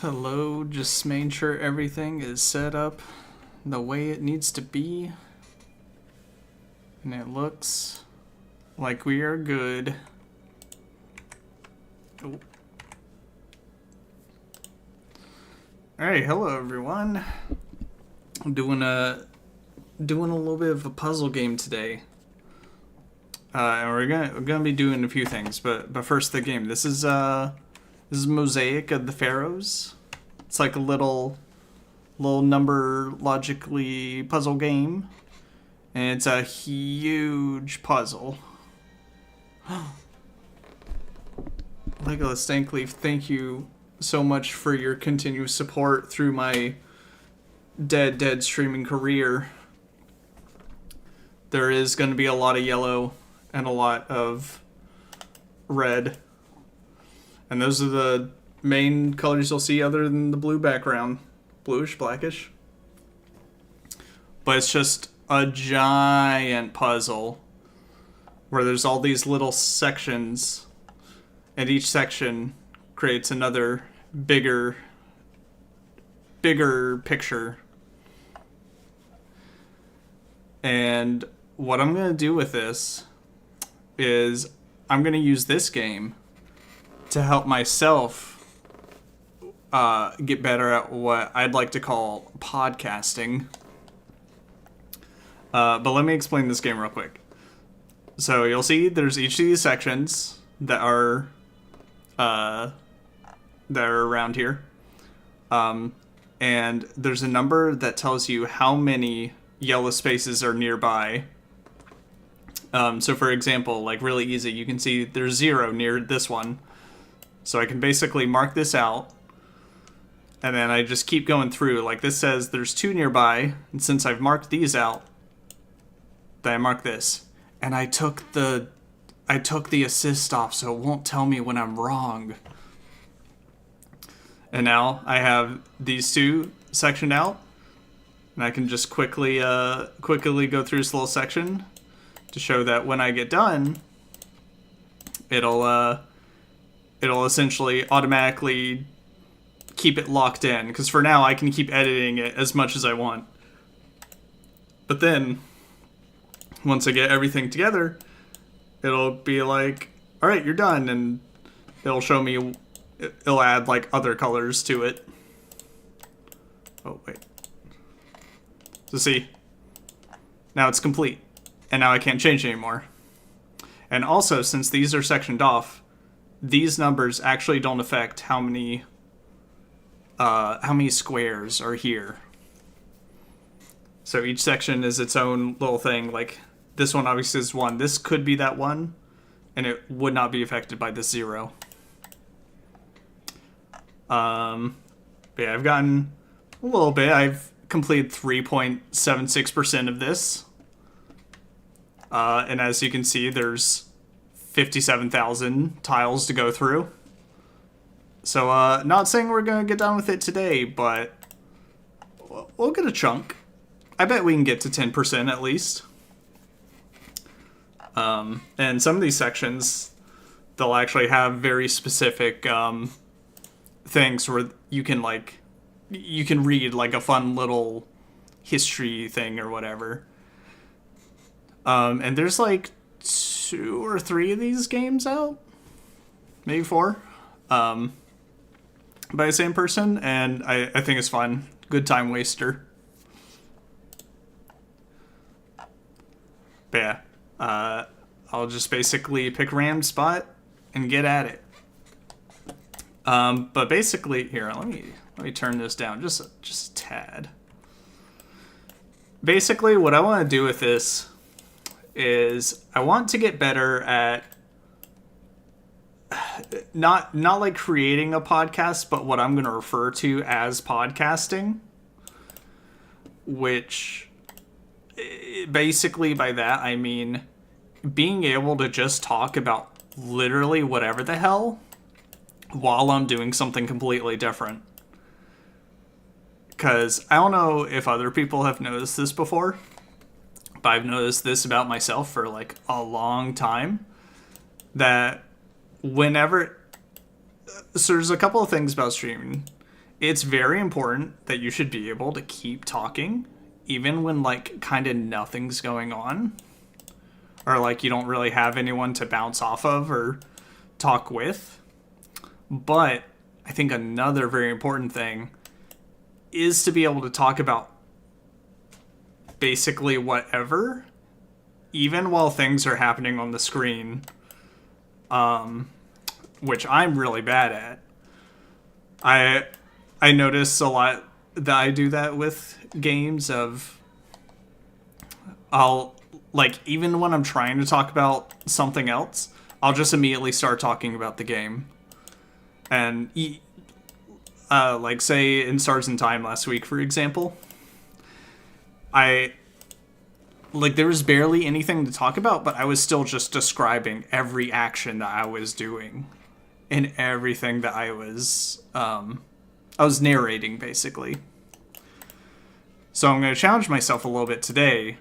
Hello, just making sure everything is set up the way it needs to be. And it looks like we are good. Oh. Alright, hello everyone. I'm doing a little bit of a puzzle game today. And we're gonna be doing a few things, but first the game. This is Mosaic of the Pharaohs. It's like a little number logically puzzle game, and it's a huge puzzle. Legolas Stankleaf, thank you so much for your continuous support through my dead streaming career. There is going to be a lot of yellow and a lot of red. And those are the main colors you'll see other than the blue background. Bluish, blackish. But it's just a giant puzzle where there's all these little sections, and each section creates another bigger picture. And what I'm going to do with this is I'm going to use this game to help myself get better at what I'd like to call podcasting. But let me explain this game real quick. So you'll see there's each of these sections that are around here. And there's a number that tells you how many yellow spaces are nearby. So for example, like really easy, you can see there's 0 near this one. So I can basically mark this out, and then I just keep going through. Like this says there's 2 nearby, and since I've marked these out, then I mark this. And I took the assist off, so it won't tell me when I'm wrong. And now I have these 2 sectioned out, and I can just quickly go through this little section to show that when I get done, it'll essentially automatically keep it locked in. Because for now, I can keep editing it as much as I want. But then, once I get everything together, it'll be like, all right, you're done. And it'll show me, it'll add like other colors to it. Oh, wait. So see, now it's complete. And now I can't change anymore. And also, since these are sectioned off, these numbers actually don't affect how many squares are here. So each section is its own little thing. Like this one obviously is 1. This could be that 1, and it would not be affected by this 0. But yeah, I've gotten a little bit. I've completed 3.76% of this. And as you can see, there's 57,000 tiles to go through. So, not saying we're going to get done with it today, but we'll get a chunk. I bet we can get to 10% at least. And some of these sections, they'll actually have very specific things where you can read like a fun little history thing or whatever. And there's like 2 or 3 of these games out, maybe 4, by the same person, and I think it's fun. Good time waster. But yeah, I'll just basically pick a random spot and get at it. But basically, here, let me turn this down just a tad. Basically, what I want to do with this is I want to get better at not like creating a podcast, but what I'm going to refer to as podcasting, which basically by that I mean being able to just talk about literally whatever the hell while I'm doing something completely different. Because I don't know if other people have noticed this before, but I've noticed this about myself for like a long time, that whenever... So there's a couple of things about streaming. it's very important that you should be able to keep talking even when like kind of nothing's going on, or like you don't really have anyone to bounce off of or talk with. But I think another very important thing is to be able to talk about basically whatever, even while things are happening on the screen, which I'm really bad at. I notice a lot that I do that with games of I'll like even when I'm trying to talk about something else, I'll just immediately start talking about the game. And like say in Stars in Time last week, for example, I like there was barely anything to talk about, but I was still just describing every action that I was doing and everything that I was narrating basically. So I'm going to challenge myself a little bit today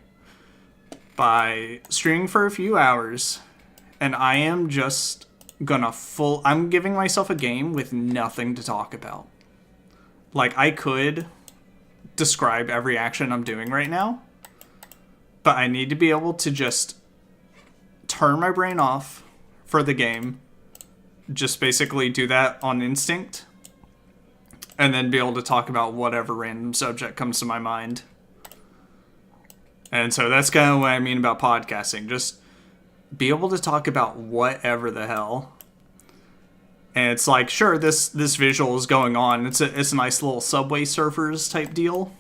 by streaming for a few hours, and I am just gonna I'm giving myself a game with nothing to talk about. Like, I could describe every action I'm doing right now, but I need to be able to just turn my brain off for the game, just basically do that on instinct, and then be able to talk about whatever random subject comes to my mind. And so that's kind of what I mean about podcasting. Just be able to talk about whatever the hell. And it's like, sure, this visual is going on. It's a nice little Subway Surfers type deal.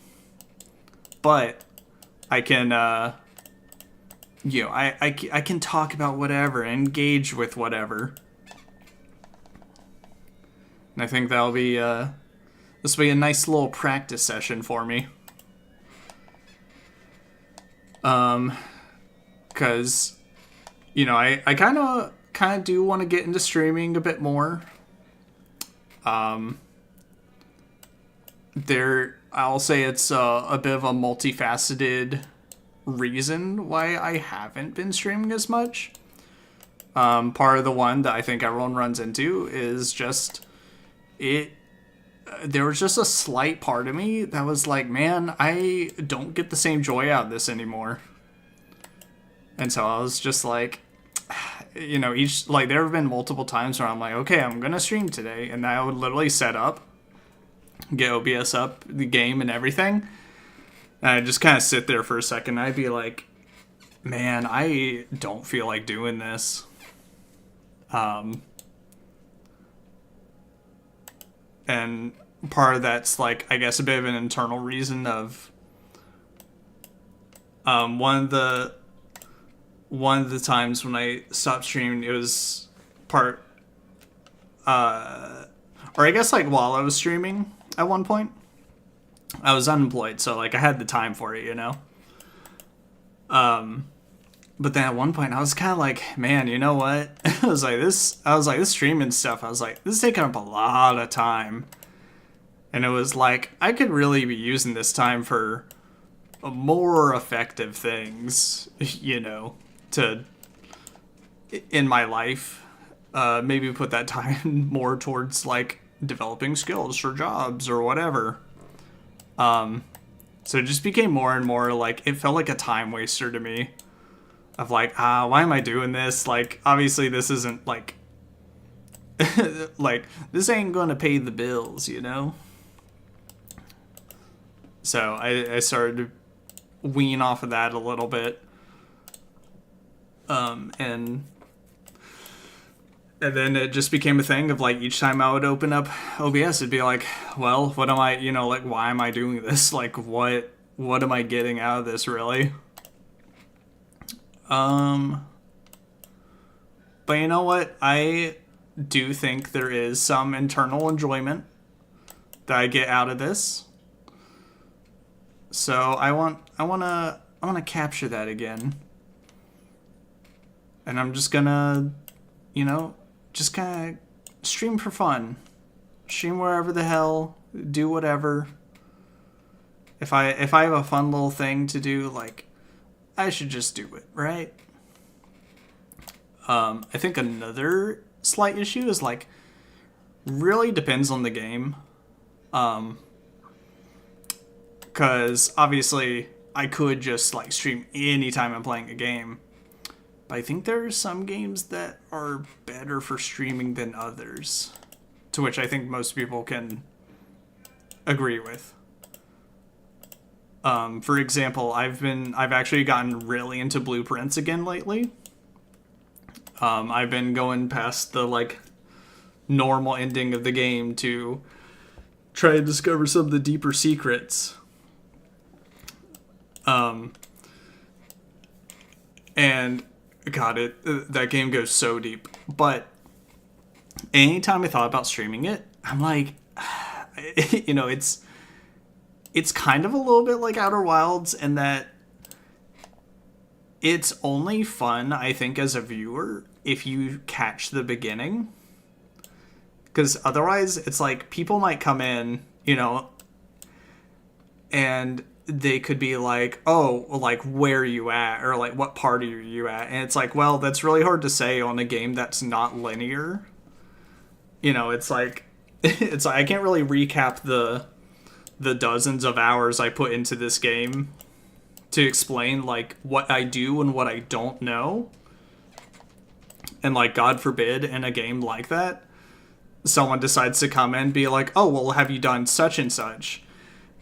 But I can, I can talk about whatever, engage with whatever. And I think that'll be, this will be a nice little practice session for me. Because, I kind of do want to get into streaming a bit more. I'll say it's a bit of a multifaceted reason why I haven't been streaming as much. Part of the one that I think everyone runs into is just there was just a slight part of me that was like, man, I don't get the same joy out of this anymore. And so I was just like, there have been multiple times where I'm like, okay, I'm going to stream today. And I would literally set up, get OBS up, the game and everything. And I'd just kind of sit there for a second. I'd be like, man, I don't feel like doing this. And part of that's like, I guess, a bit of an internal reason of one of the times when I stopped streaming, it was or I guess like while I was streaming at one point, I was unemployed, so like I had the time for it, But then at one point I was kind of like, man, you know what? This streaming stuff, I was like, this is taking up a lot of time. And it was like, I could really be using this time for more effective things, in my life. Maybe put that time more towards like developing skills for jobs or whatever. So it just became more and more like, it felt like a time waster to me. Of like, why am I doing this? Like, obviously this isn't like, like, this ain't gonna pay the bills, So I started to wean off of that a little bit. And then it just became a thing of like, each time I would open up OBS, it'd be like, well, what am I, like, why am I doing this? Like, what am I getting out of this, really? But you know what? I do think there is some internal enjoyment that I get out of this. So I want to capture that again. And I'm just gonna, just kind of stream for fun. Stream wherever the hell, do whatever. If I have a fun little thing to do, like, I should just do it, right? I think another slight issue is like, really depends on the game. Because obviously I could just like stream anytime I'm playing a game. But I think there are some games that are better for streaming than others. To which I think most people can agree with. For example, I've actually gotten really into blueprints again lately. I've been going past the like normal ending of the game to try to discover some of the deeper secrets. And God, that game goes so deep. But anytime I thought about streaming it, I'm like, it's kind of a little bit like Outer Wilds in that it's only fun, I think, as a viewer if you catch the beginning. Because otherwise, it's like people might come in, and they could be like, oh, like, where are you at? Or like, what part are you at? And it's like, well, that's really hard to say on a game that's not linear. It's like, I can't really recap the dozens of hours I put into this game to explain like what I do and what I don't know. And like, God forbid in a game like that, someone decides to come in and be like, oh, well, have you done such and such?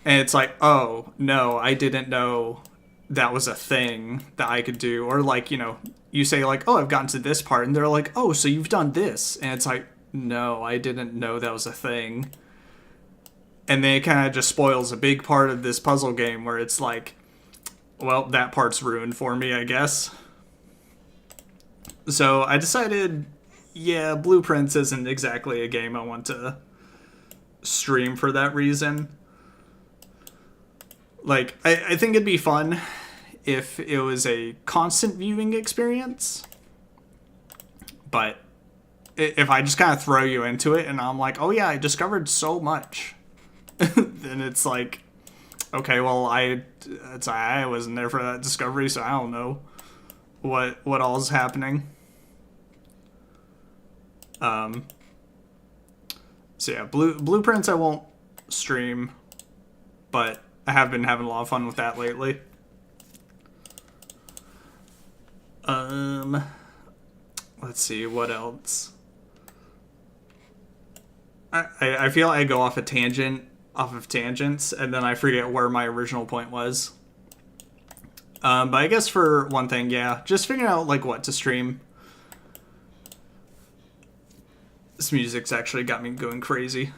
And it's like, oh, no, I didn't know that was a thing that I could do. Or like, you say like, oh, I've gotten to this part. And they're like, oh, so you've done this. And it's like, no, I didn't know that was a thing. And then it kind of just spoils a big part of this puzzle game where it's like, well, that part's ruined for me, I guess. So I decided, yeah, Blueprints isn't exactly a game I want to stream for that reason. Like, I think it'd be fun if it was a constant viewing experience. But if I just kind of throw you into it and I'm like, oh yeah, I discovered so much, then it's like, okay, well, I wasn't there for that discovery, so I don't know what all is happening. So yeah, Blueprints I won't stream, but I have been having a lot of fun with that lately. Let's see, what else? I feel like I go off of tangents, and then I forget where my original point was. But I guess for one thing, yeah, just figuring out like what to stream. This music's actually got me going crazy.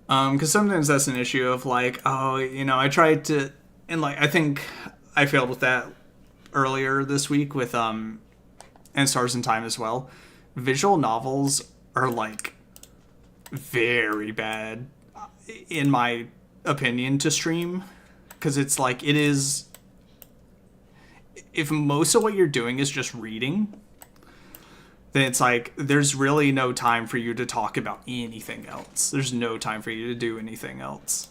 Because sometimes that's an issue of like, oh, I tried to, and like, I think I failed with that earlier this week with, and Stars in Time as well. Visual novels are like very bad, in my opinion, to stream. Because it's like, if most of what you're doing is just reading, then it's like, there's really no time for you to talk about anything else. There's no time for you to do anything else.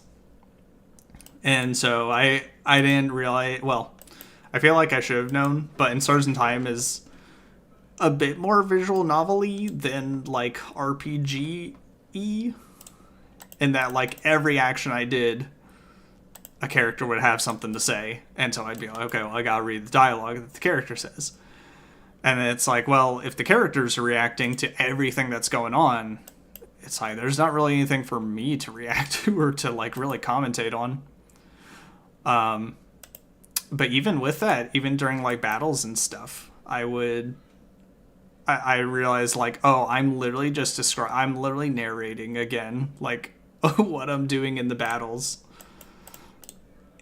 And so I didn't realize, well, I feel like I should have known, but In Stars in Time is a bit more visual novel-y than like RPG-y. In that like every action I did, a character would have something to say. And so I'd be like, okay, well, I gotta read the dialogue that the character says. And it's like, well, if the characters are reacting to everything that's going on, it's like, there's not really anything for me to react to or to, like, really commentate on. But even with that, even during, like, battles and stuff, I realized, like, oh, I'm literally narrating again, like, what I'm doing in the battles.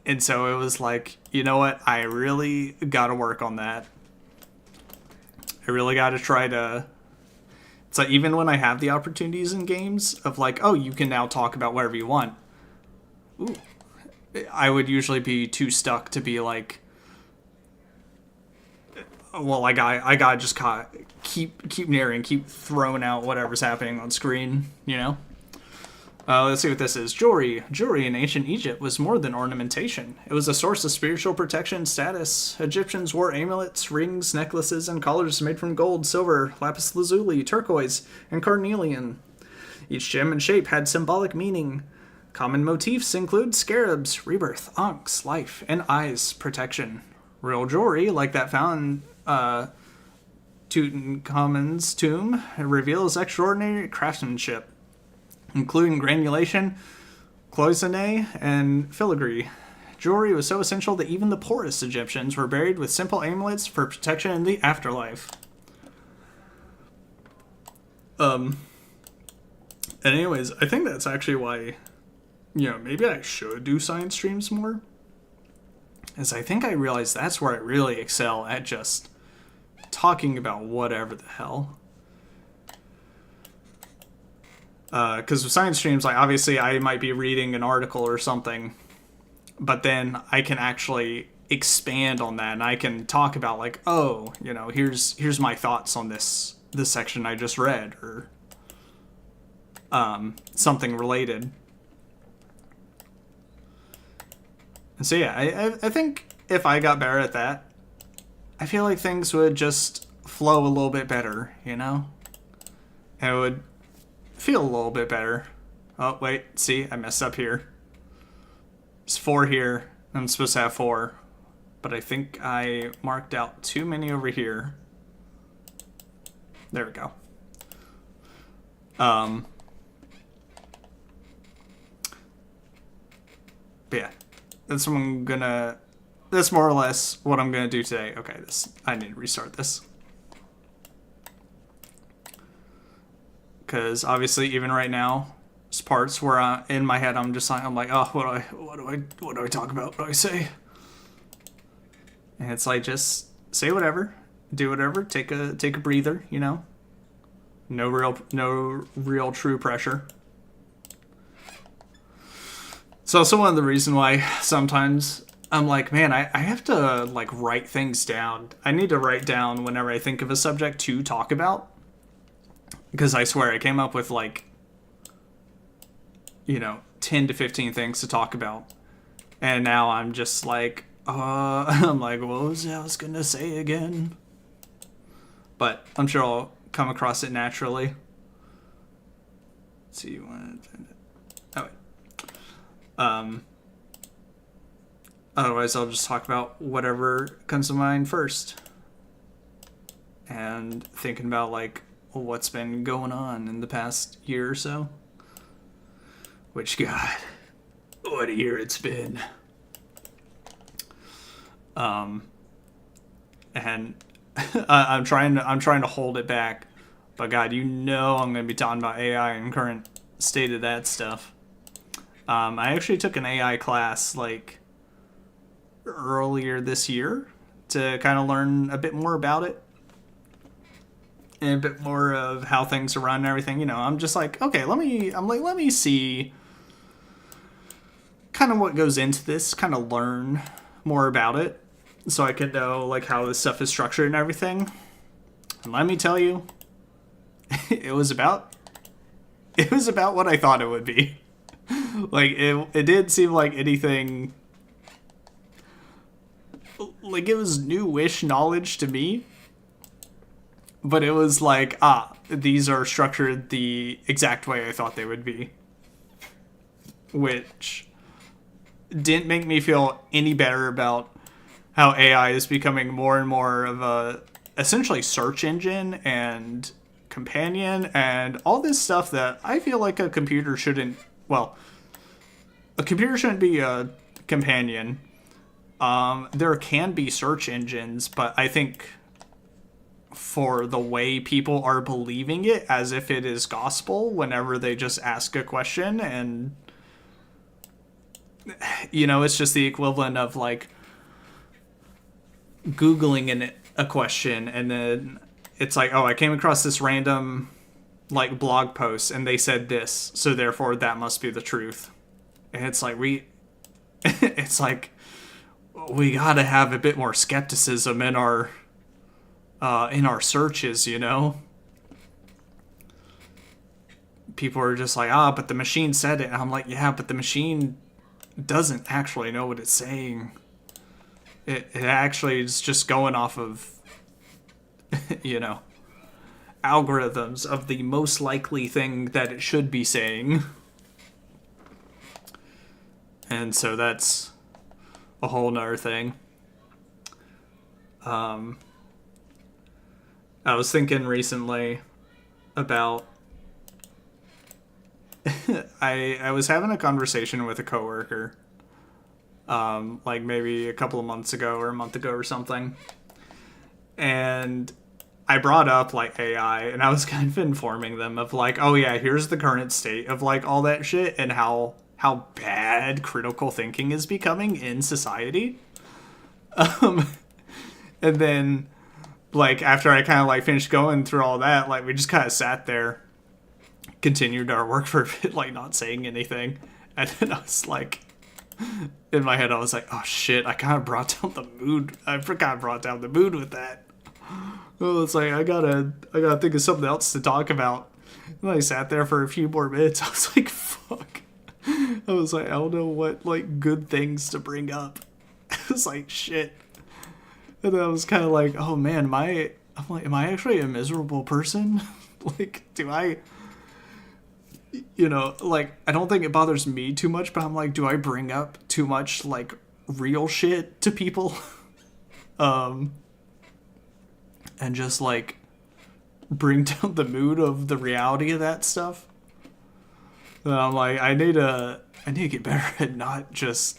And so it was like, you know what? I really gotta work on that. I really got to try to... It's like, even when I have the opportunities in games of like, oh, you can now talk about whatever you want. Ooh. I would usually be too stuck to be like, well, I got just keep narrating, keep throwing out whatever's happening on screen, Let's see what this is. Jewelry. Jewelry in ancient Egypt was more than ornamentation. It was a source of spiritual protection and status. Egyptians wore amulets, rings, necklaces, and collars made from gold, silver, lapis lazuli, turquoise, and carnelian. Each gem and shape had symbolic meaning. Common motifs include scarabs, rebirth, ankhs, life, and eyes, protection. Real jewelry, like that found in Tutankhamun's tomb, reveals extraordinary craftsmanship, including granulation, cloisonne, and filigree. Jewelry was so essential that even the poorest Egyptians were buried with simple amulets for protection in the afterlife. And anyways, I think that's actually why, maybe I should do science streams more. Is I think I realized that's where I really excel at just talking about whatever the hell. Because with science streams, like, obviously I might be reading an article or something, but then I can actually expand on that, and I can talk about, like, oh, here's my thoughts on this section I just read, or something related. And so yeah, I think if I got better at that, I feel like things would just flow a little bit better, And it would feel a little bit better. Oh, wait, see, I messed up here. There's 4 here. I'm supposed to have 4. But I think I marked out too many over here. There we go. But yeah, that's more or less what I'm gonna do today. Okay, I need to restart this. Because obviously, even right now, there's parts where in my head I'm like, oh, what do I talk about? What do I say? And it's like, just say whatever, do whatever, take a breather, No real true pressure. It's also one of the reasons why sometimes I'm like, man, I have to like write things down. I need to write down whenever I think of a subject to talk about. Because I swear I came up with like, 10 to 15 things to talk about. And now I'm just like, I'm like, what was I was going to say again? But I'm sure I'll come across it naturally. Let's see, oh wait. Otherwise I'll just talk about whatever comes to mind first. And thinking about like, what's been going on in the past year or so. Which, God, what a year it's been. And I'm trying to hold it back, but God, I'm going to be talking about AI and current state of that stuff. I actually took an AI class like earlier this year to kind of learn a bit more about it. And a bit more of how things are run and everything, I'm just like, okay, let me see kind of what goes into this, kind of learn more about it so I can know like how this stuff is structured and everything. And let me tell you, it was about what I thought it would be. Like it did seem like anything, like it was new-ish knowledge to me. But it was like, these are structured the exact way I thought they would be. Which didn't make me feel any better about how AI is becoming more and more of a, essentially, search engine and companion and all this stuff that I feel like a computer shouldn't be a companion. There can be search engines, but I think for the way people are believing it as if it is gospel whenever they just ask a question, and it's just the equivalent of like Googling a question and then it's like, oh, I came across this random like blog post and they said this, so therefore that must be the truth. And it's like we gotta have a bit more skepticism in our searches, People are just like, but the machine said it. And I'm like, yeah, but the machine doesn't actually know what it's saying. It actually is just going off of, algorithms of the most likely thing that it should be saying. And so that's a whole nother thing. I was thinking recently about I was having a conversation with a coworker, like maybe a couple of months ago or a month ago or something, and I brought up like AI, and I was kind of informing them of like, oh yeah, here's the current state of like all that shit and how bad critical thinking is becoming in society. And then like after I kind of like finished going through all that, like we just kind of sat there, continued our work for a bit, like not saying anything, and then I was like, in my head I was like, oh shit, I kind of brought down the mood. I forgot brought down the mood with that. Oh, it's like I gotta think of something else to talk about. And I sat there for a few more minutes. I was like, fuck. I was like, I don't know what like good things to bring up. I was like, shit. And then I was kind of like, oh man, am I actually a miserable person? Like, do I, like, I don't think it bothers me too much, but I'm like, do I bring up too much like real shit to people? And just like bring down the mood of the reality of that stuff. And I'm like, I need to get better at not just,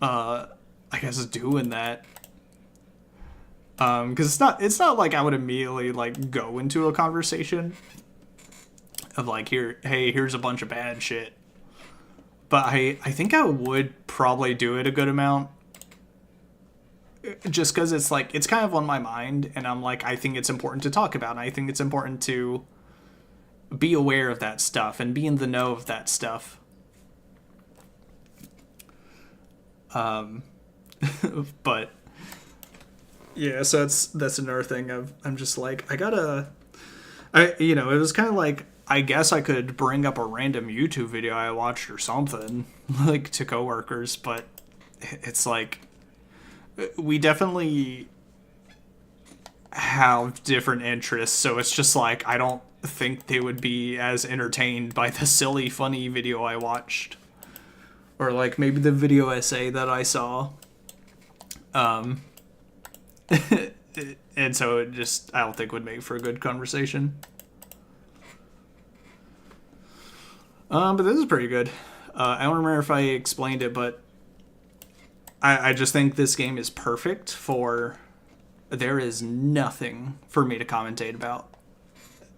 I guess, doing that. Because it's not like I would immediately like go into a conversation of like, here's a bunch of bad shit. But I think I would probably do it a good amount. Just because it's like, it's kind of on my mind, and I'm like, I think it's important to talk about, and I think it's important to be aware of that stuff and be in the know of that stuff. But yeah, so that's another thing. I'm just like, it was kind of like, I guess I could bring up a random YouTube video I watched or something, like, to coworkers, but it's like, we definitely have different interests, so it's just like, I don't think they would be as entertained by the silly, funny video I watched. Or like maybe the video essay that I saw. And so it just, I don't think would make for a good conversation. But this is pretty good. I don't remember if I explained it, but I just think this game is perfect for, there is nothing for me to commentate about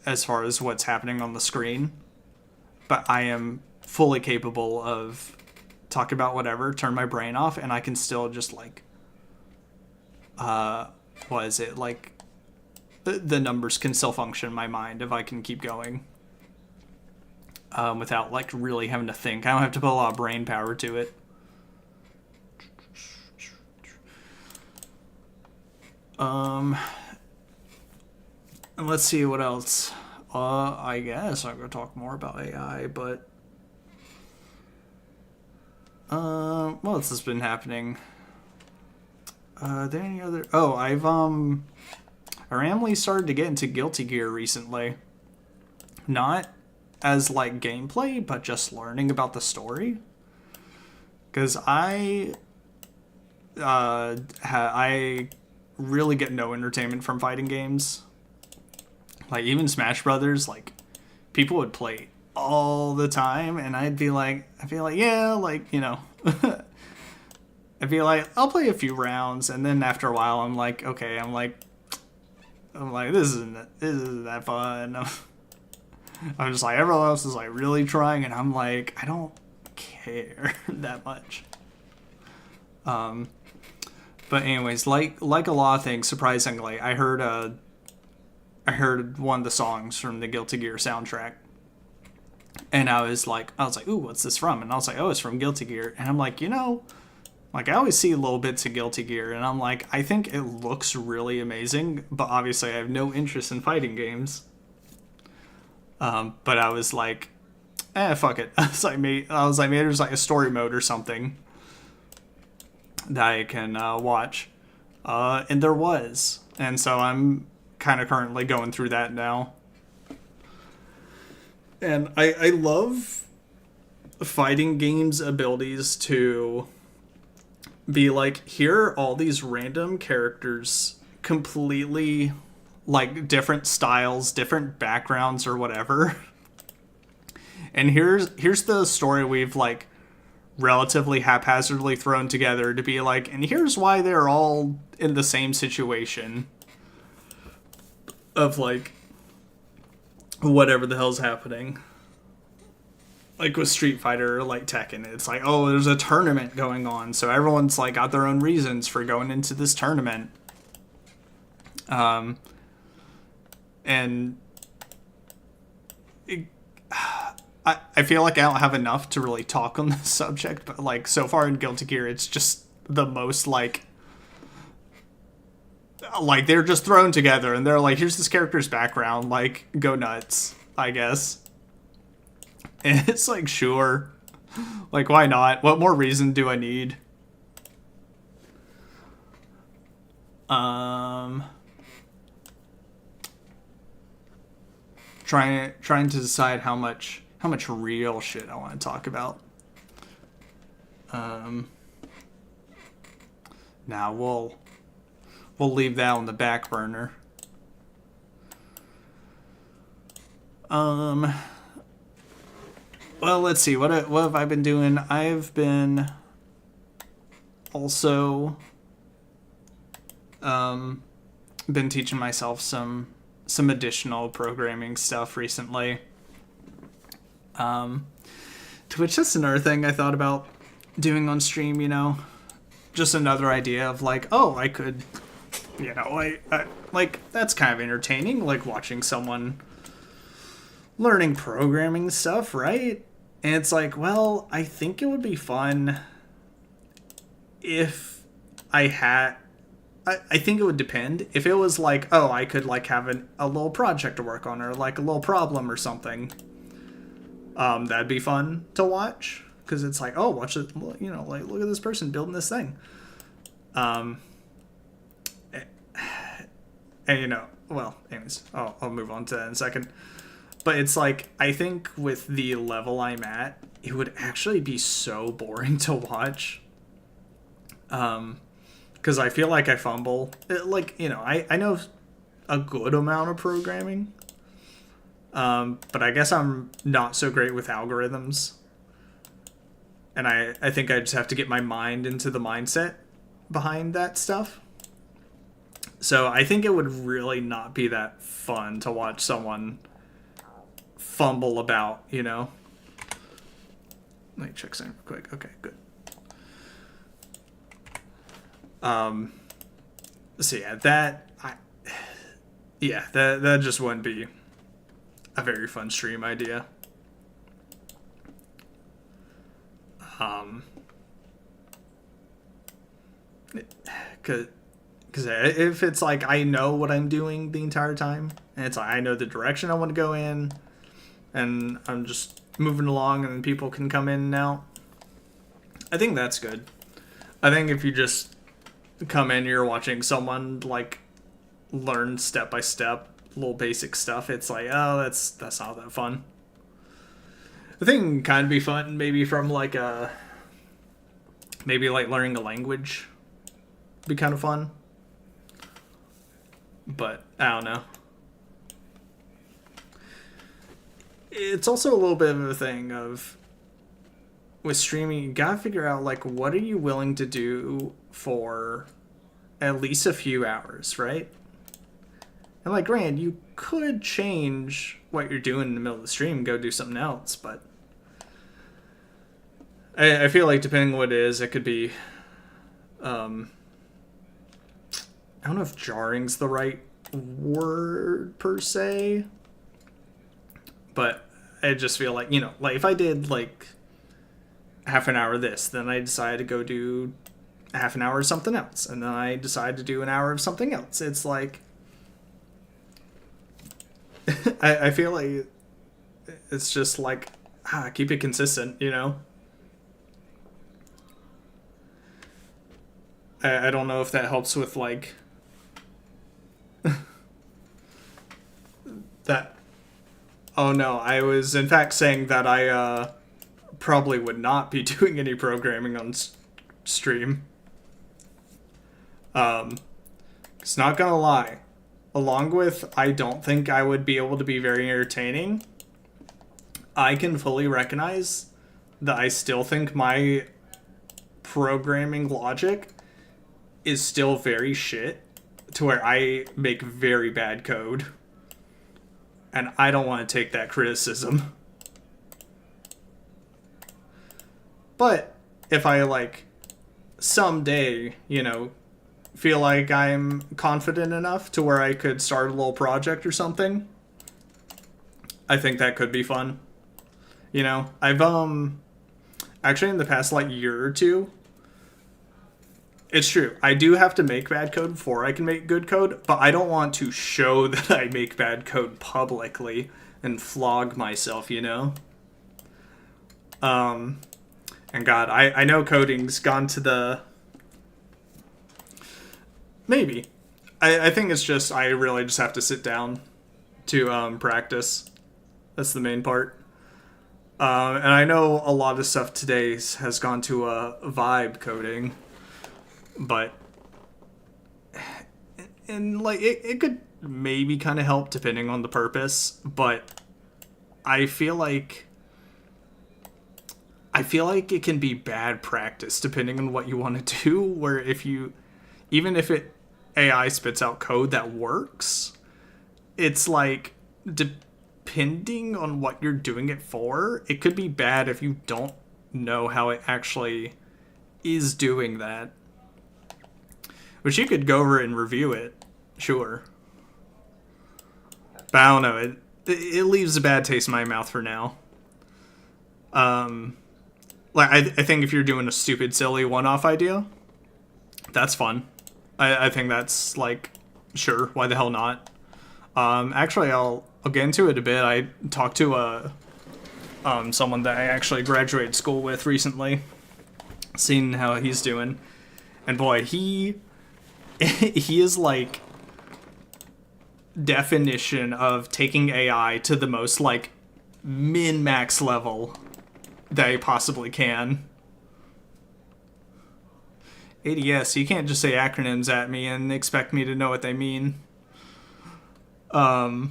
as far as what's happening on the screen. But I am fully capable of talking about whatever, turn my brain off, and I can still just like, what is it? Like, the numbers can still function in my mind if I can keep going. Without like really having to think. I don't have to put a lot of brain power to it. And let's see what else. I guess I'm gonna talk more about AI, but what else has been happening? Are there any other? Oh, I randomly started to get into Guilty Gear recently. Not as like gameplay, but just learning about the story. Because I really get no entertainment from fighting games. Like, even Smash Brothers, like, people would play all the time, and I'd be like, yeah, like, I'd be like, I'll play a few rounds, and then after a while, I'm like, okay, I'm like, this isn't that fun. I'm just like, everyone else is like really trying, and I'm like, I don't care that much. But anyways, like a lot of things, surprisingly, I heard one of the songs from the Guilty Gear soundtrack, and I was like, ooh, what's this from? And I was like, oh, it's from Guilty Gear. And I'm like, like, I always see little bits of Guilty Gear, and I'm like, I think it looks really amazing, but obviously I have no interest in fighting games. But I was like, fuck it. I was like, maybe there's like a story mode or something that I can watch. And there was. And so I'm kind of currently going through that now. And I love fighting games' abilities to be like, here are all these random characters, completely like different styles, different backgrounds or whatever. And here's the story we've like relatively haphazardly thrown together to be like, and here's why they're all in the same situation of like whatever the hell's happening. Like with Street Fighter or like Tekken, it's like, oh, there's a tournament going on, so everyone's like got their own reasons for going into this tournament. And I feel like I don't have enough to really talk on this subject, but like so far in Guilty Gear, it's just the most like they're just thrown together and they're like, here's this character's background, like go nuts, I guess. And it's like, sure, like why not? What more reason do I need? Trying to decide how much real shit I want to talk about. Now we'll leave that on the back burner. Well, let's see. What have I been doing? I've been also been teaching myself some additional programming stuff recently. To which that's another thing I thought about doing on stream, you know, just another idea of like, oh, I could, you know, I like that's kind of entertaining, like watching someone learning programming stuff, right? And it's like, well, I think it would be fun if I had. I think it would depend. If it was like, oh, I could like have a little project to work on or like a little problem or something. That'd be fun to watch because it's like, oh, watch it, you know, like look at this person building this thing. And you know, well, anyways, I'll move on to that in a second. But it's like, I think with the level I'm at, it would actually be so boring to watch. Because I feel like I fumble. Like, you know, I know a good amount of programming. But I guess I'm not so great with algorithms. And I think I just have to get my mind into the mindset behind that stuff. So I think it would really not be that fun to watch someone fumble about, you know. Let me check something real quick. Okay, good. So yeah, that just wouldn't be a very fun stream idea. Cause if it's like I know what I'm doing the entire time, and it's like I know the direction I want to go in, and I'm just moving along, and people can come in and out, I think that's good. I think if you just come in, you're watching someone like learn step by step little basic stuff, it's like, oh, that's not that fun. I think it can kind of be fun maybe from like maybe like learning a language be kind of fun, but I don't know. It's also a little bit of a thing of with streaming, you gotta figure out like what are you willing to do for at least a few hours, right? And like, granted, you could change what you're doing in the middle of the stream and go do something else, but I feel like depending on what it is, it could be I don't know if jarring's the right word per se, but I just feel like, you know, like if I did like half an hour of this, then I decided to go do half an hour of something else, and then I decided to do an hour of something else. It's like I feel like it's just like keep it consistent, you know. I don't know if that helps with like That. Oh no, I was in fact saying that I probably would not be doing any programming on stream. It's not gonna lie. Along with, I don't think I would be able to be very entertaining. I can fully recognize that I still think my programming logic is still very shit to where I make very bad code. And I don't want to take that criticism. But if I, like, someday, feel like I'm confident enough to where I could start a little project or something, I think that could be fun. I've, actually in the past, like, year or two, it's true, I do have to make bad code before I can make good code, but I don't want to show that I make bad code publicly and flog myself, And God, I know coding's gone to the... Maybe. I think it's just, I really just have to sit down to practice. That's the main part. And I know a lot of stuff today has gone to vibe coding. But... And, like, it could maybe kind of help depending on the purpose. But I feel like it can be bad practice depending on what you want to do, where even if AI spits out code that works, it's like, depending on what you're doing it for, it could be bad if you don't know how it actually is doing that. Which you could go over and review it, sure. But I don't know, it leaves a bad taste in my mouth for now. Like, I think if you're doing a stupid, silly one-off idea, that's fun. I think that's, like, sure, why the hell not? Actually, I'll get into it a bit. I talked to someone that I actually graduated school with recently, seeing how he's doing. And boy, he is, like, definition of taking AI to the most, like, min-max level that he possibly can. ADS, you can't just say acronyms at me and expect me to know what they mean. Where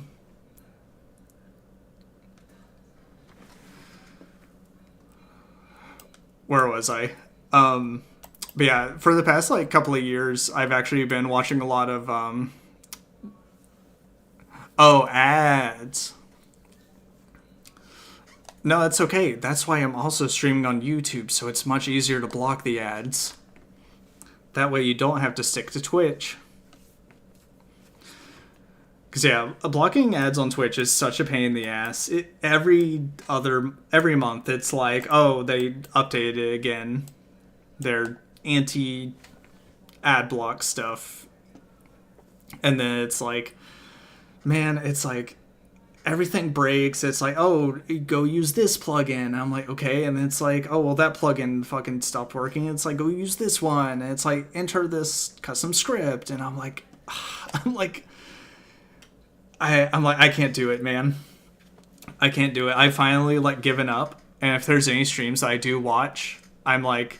was I? But yeah, for the past, like, couple of years, I've actually been watching a lot of, ads. No, that's okay. That's why I'm also streaming on YouTube, so it's much easier to block the ads. That way you don't have to stick to Twitch. Because, yeah, blocking ads on Twitch is such a pain in the ass. Every month, it's like, oh, they updated it again. Their anti-ad block stuff. And then it's like, man, it's like, everything breaks. It's like, oh, go use this plugin. I'm like, okay. And it's like, oh, well, that plugin fucking stopped working. It's like, go use this one. And it's like, enter this custom script. And I'm like, I can't do it, man. I can't do it. I finally, like, given up. And if there's any streams that I do watch, I'm like,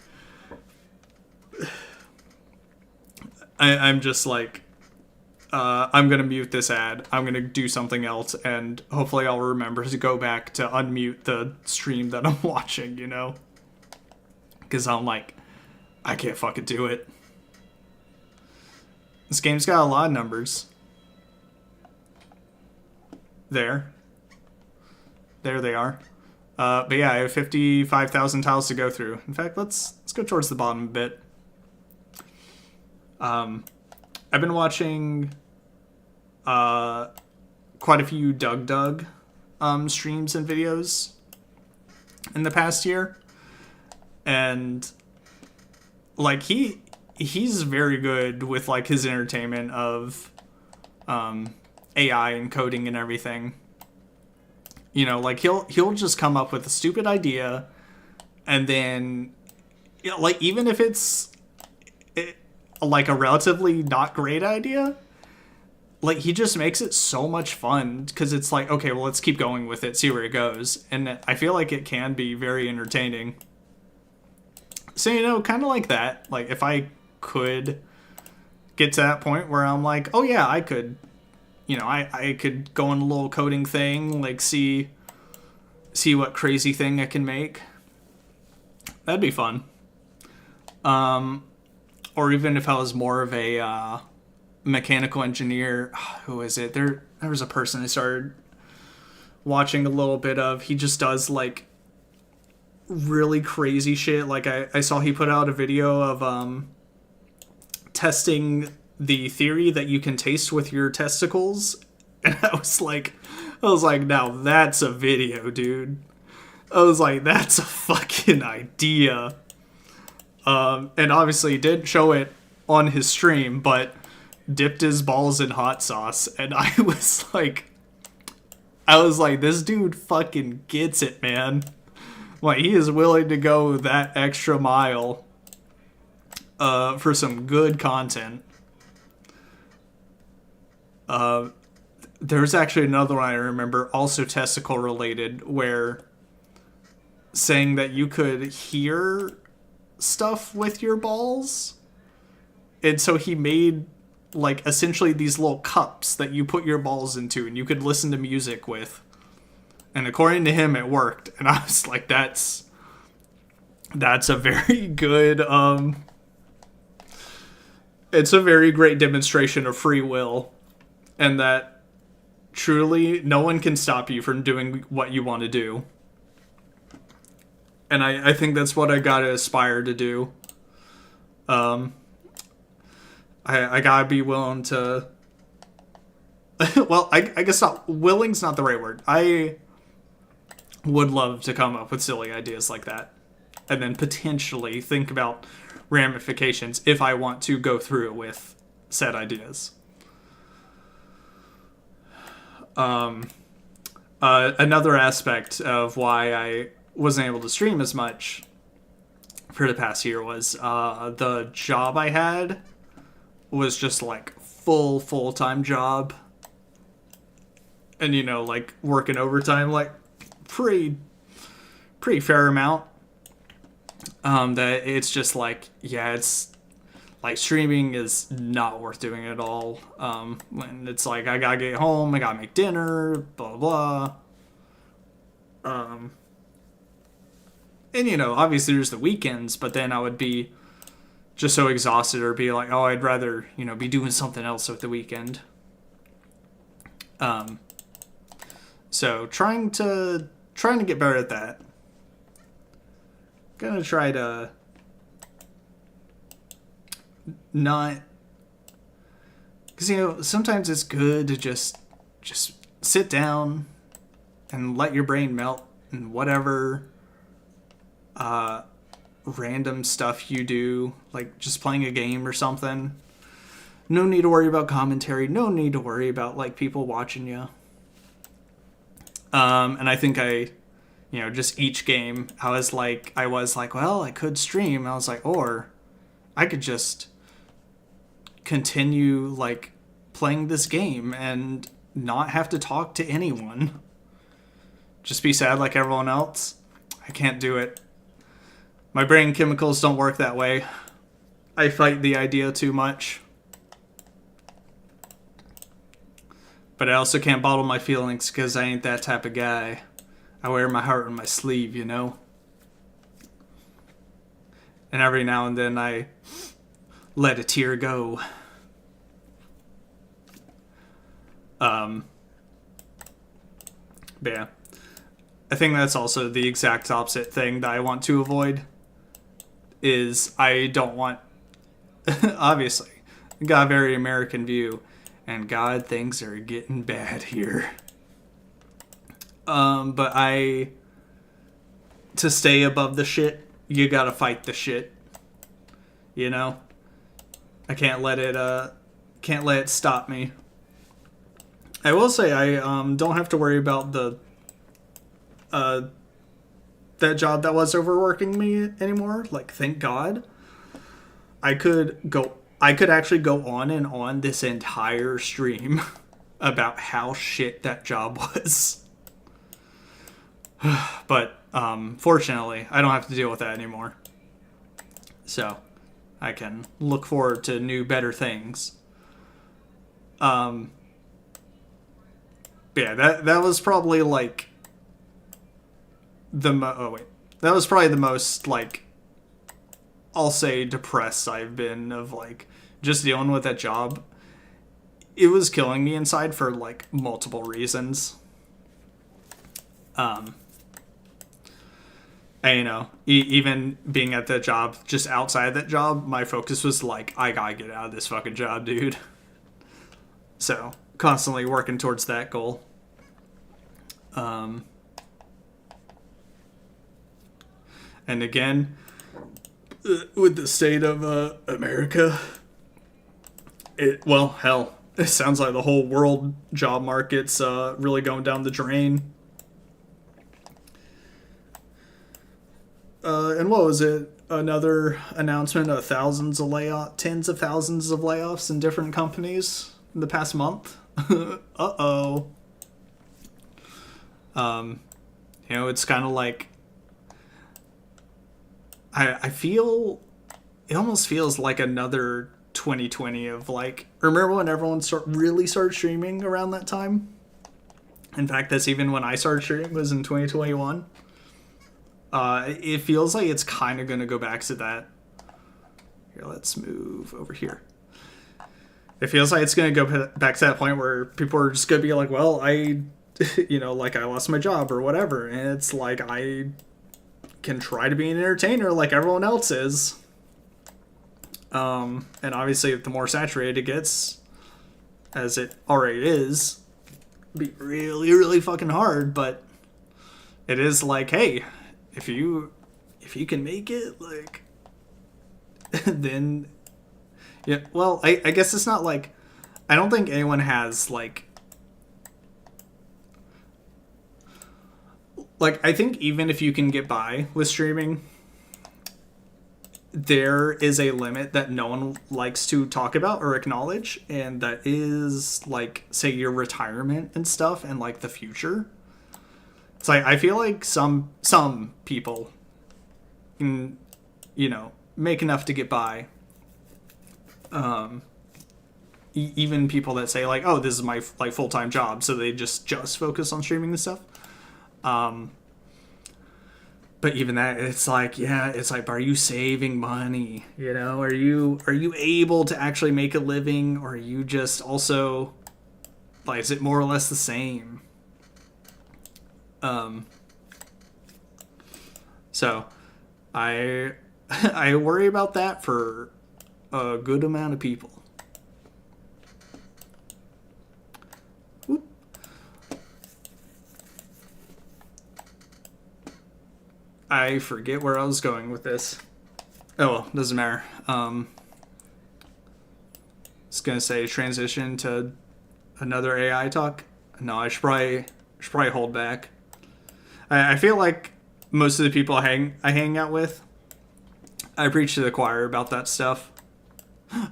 I'm just like, I'm going to mute this ad. I'm going to do something else, and hopefully I'll remember to go back to unmute the stream that I'm watching, Because I'm like, I can't fucking do it. This game's got a lot of numbers. There they are. But yeah, I have 55,000 tiles to go through. In fact, let's go towards the bottom a bit. I've been watching quite a few Doug streams and videos in the past year, and like he's very good with, like, his entertainment of AI and coding and everything. Like, he'll just come up with a stupid idea, and then, like, even if it's like a relatively not great idea, like, he just makes it so much fun because it's like, okay, well, let's keep going with it, see where it goes. And I feel like it can be very entertaining. So, you know, kind of like that. Like, if I could get to that point where I'm like, oh, yeah, I could, you know, I could go on a little coding thing, like, see what crazy thing I can make. That'd be fun. Or even if I was more of a mechanical engineer. Who is it? There was a person I started watching a little bit of. He just does like really crazy shit. Like I saw he put out a video of testing the theory that you can taste with your testicles, and I was like, now that's a video, dude. I was like, that's a fucking idea. And obviously he didn't show it on his stream, but dipped his balls in hot sauce, and I was like, this dude fucking gets it, man. Like, he is willing to go that extra mile for some good content. There's actually another one I remember, also testicle related, where saying that you could hear stuff with your balls. And so he made like essentially these little cups that you put your balls into and you could listen to music with. And according to him, it worked. And I was like, that's a very good, it's a very great demonstration of free will. And that truly no one can stop you from doing what you want to do. And I think that's what I gotta aspire to do. I gotta be willing to... well, I guess not. Willing's not the right word. I would love to come up with silly ideas like that. And then potentially think about ramifications if I want to go through it with said ideas. Another aspect of why I wasn't able to stream as much for the past year was the job I had was just like full-time job, and you know, like working overtime, like pretty fair amount. That it's just like, yeah, it's like streaming is not worth doing at all. When it's like I gotta get home, I gotta make dinner, blah blah. And, you know, obviously there's the weekends, but then I would be just so exhausted or be like, oh, I'd rather, you know, be doing something else with the weekend. So trying to get better at that. Gonna try to not, because, you know, sometimes it's good to just sit down and let your brain melt and whatever random stuff you do, like just playing a game or something. No need to worry about commentary. No need to worry about like people watching you. And I think just each game, I was like, well, I could stream. I was like, or I could just continue like playing this game and not have to talk to anyone. Just be sad like everyone else. I can't do it. My brain chemicals don't work that way. I fight the idea too much. But I also can't bottle my feelings because I ain't that type of guy. I wear my heart on my sleeve, you know? And every now and then I let a tear go. But yeah. I think that's also the exact opposite thing that I want to avoid. Is I don't want... obviously, I got a very American view. And God, things are getting bad here. But to stay above the shit, you gotta fight the shit. You know? I can't let it stop me. I will say I don't have to worry about that job that was overworking me anymore. Like, thank God. I could go I could actually go on and on this entire stream about how shit that job was. But fortunately, I don't have to deal with that anymore. So I can look forward to new, better things. Yeah, that was probably like that was probably the most, like, I'll say depressed I've been of, like, just dealing with that job. It was killing me inside for, like, multiple reasons. And, you know, even being at that job, just outside that job, my focus was like, I gotta get out of this fucking job, dude. So, constantly working towards that goal. And again, with the state of America, it sounds like the whole world job market's really going down the drain. And what was it? Another announcement of tens of thousands of layoffs in different companies in the past month. Uh-oh. You know, it's kind of like, I feel, it almost feels like another 2020 of, like, remember when everyone really started streaming around that time? In fact, that's even when I started streaming, was in 2021. It feels like it's kind of going to go back to that. Here, let's move over here. It feels like it's going to go back to that point where people are just going to be like, well, I lost my job or whatever. And it's like, I can try to be an entertainer like everyone else is. And obviously, the more saturated it gets, as it already is, it'll be really, really fucking hard. But it is like, hey, if you can make it, like, then, yeah. Well, I guess it's not like, I don't think anyone has like I think even if you can get by with streaming, there is a limit that no one likes to talk about or acknowledge, and that is, like, say, your retirement and stuff, and, like, the future. It's like, I feel like some people can, you know, make enough to get by. Even people that say, like, oh, this is my, like, full-time job, so they just focus on streaming and stuff. But even that, it's like, yeah, it's like, are you saving money? You know, are you able to actually make a living, or are you just also, like, is it more or less the same? So I worry about that for a good amount of people. Whoop. I forget where I was going with this. Oh, well, doesn't matter. I was gonna say transition to another AI talk. No, I should probably hold back. I feel like most of the people I hang out with, I preach to the choir about that stuff.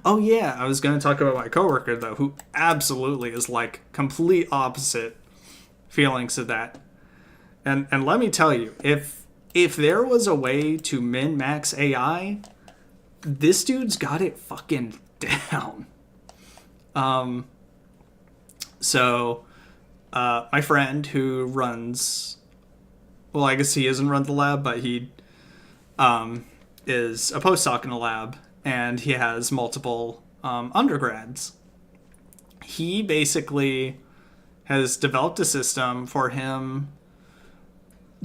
Oh yeah, I was gonna talk about my coworker though, who absolutely is like complete opposite feelings of that. And let me tell you, if there was a way to min-max AI, this dude's got it fucking down. So, my friend who runs, well, I guess he doesn't run the lab, but he is a postdoc in a lab, and he has multiple undergrads. He basically has developed a system for him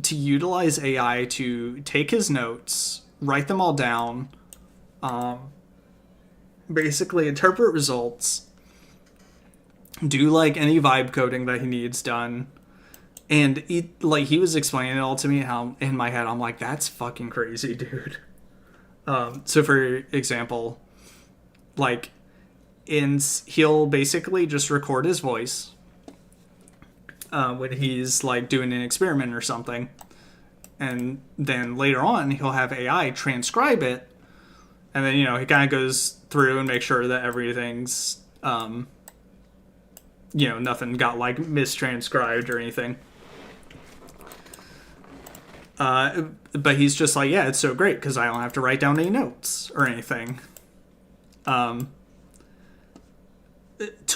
to utilize AI to take his notes, write them all down, basically interpret results, do like any vibe coding that he needs done. And he was explaining it all to me, how in my head I'm like, that's fucking crazy, dude. So for example, like he'll basically just record his voice when he's like doing an experiment or something, and then later on he'll have AI transcribe it And then, he kind of goes through and makes sure that everything's, nothing got, like, mistranscribed or anything. But he's just like, yeah, it's so great because I don't have to write down any notes or anything. To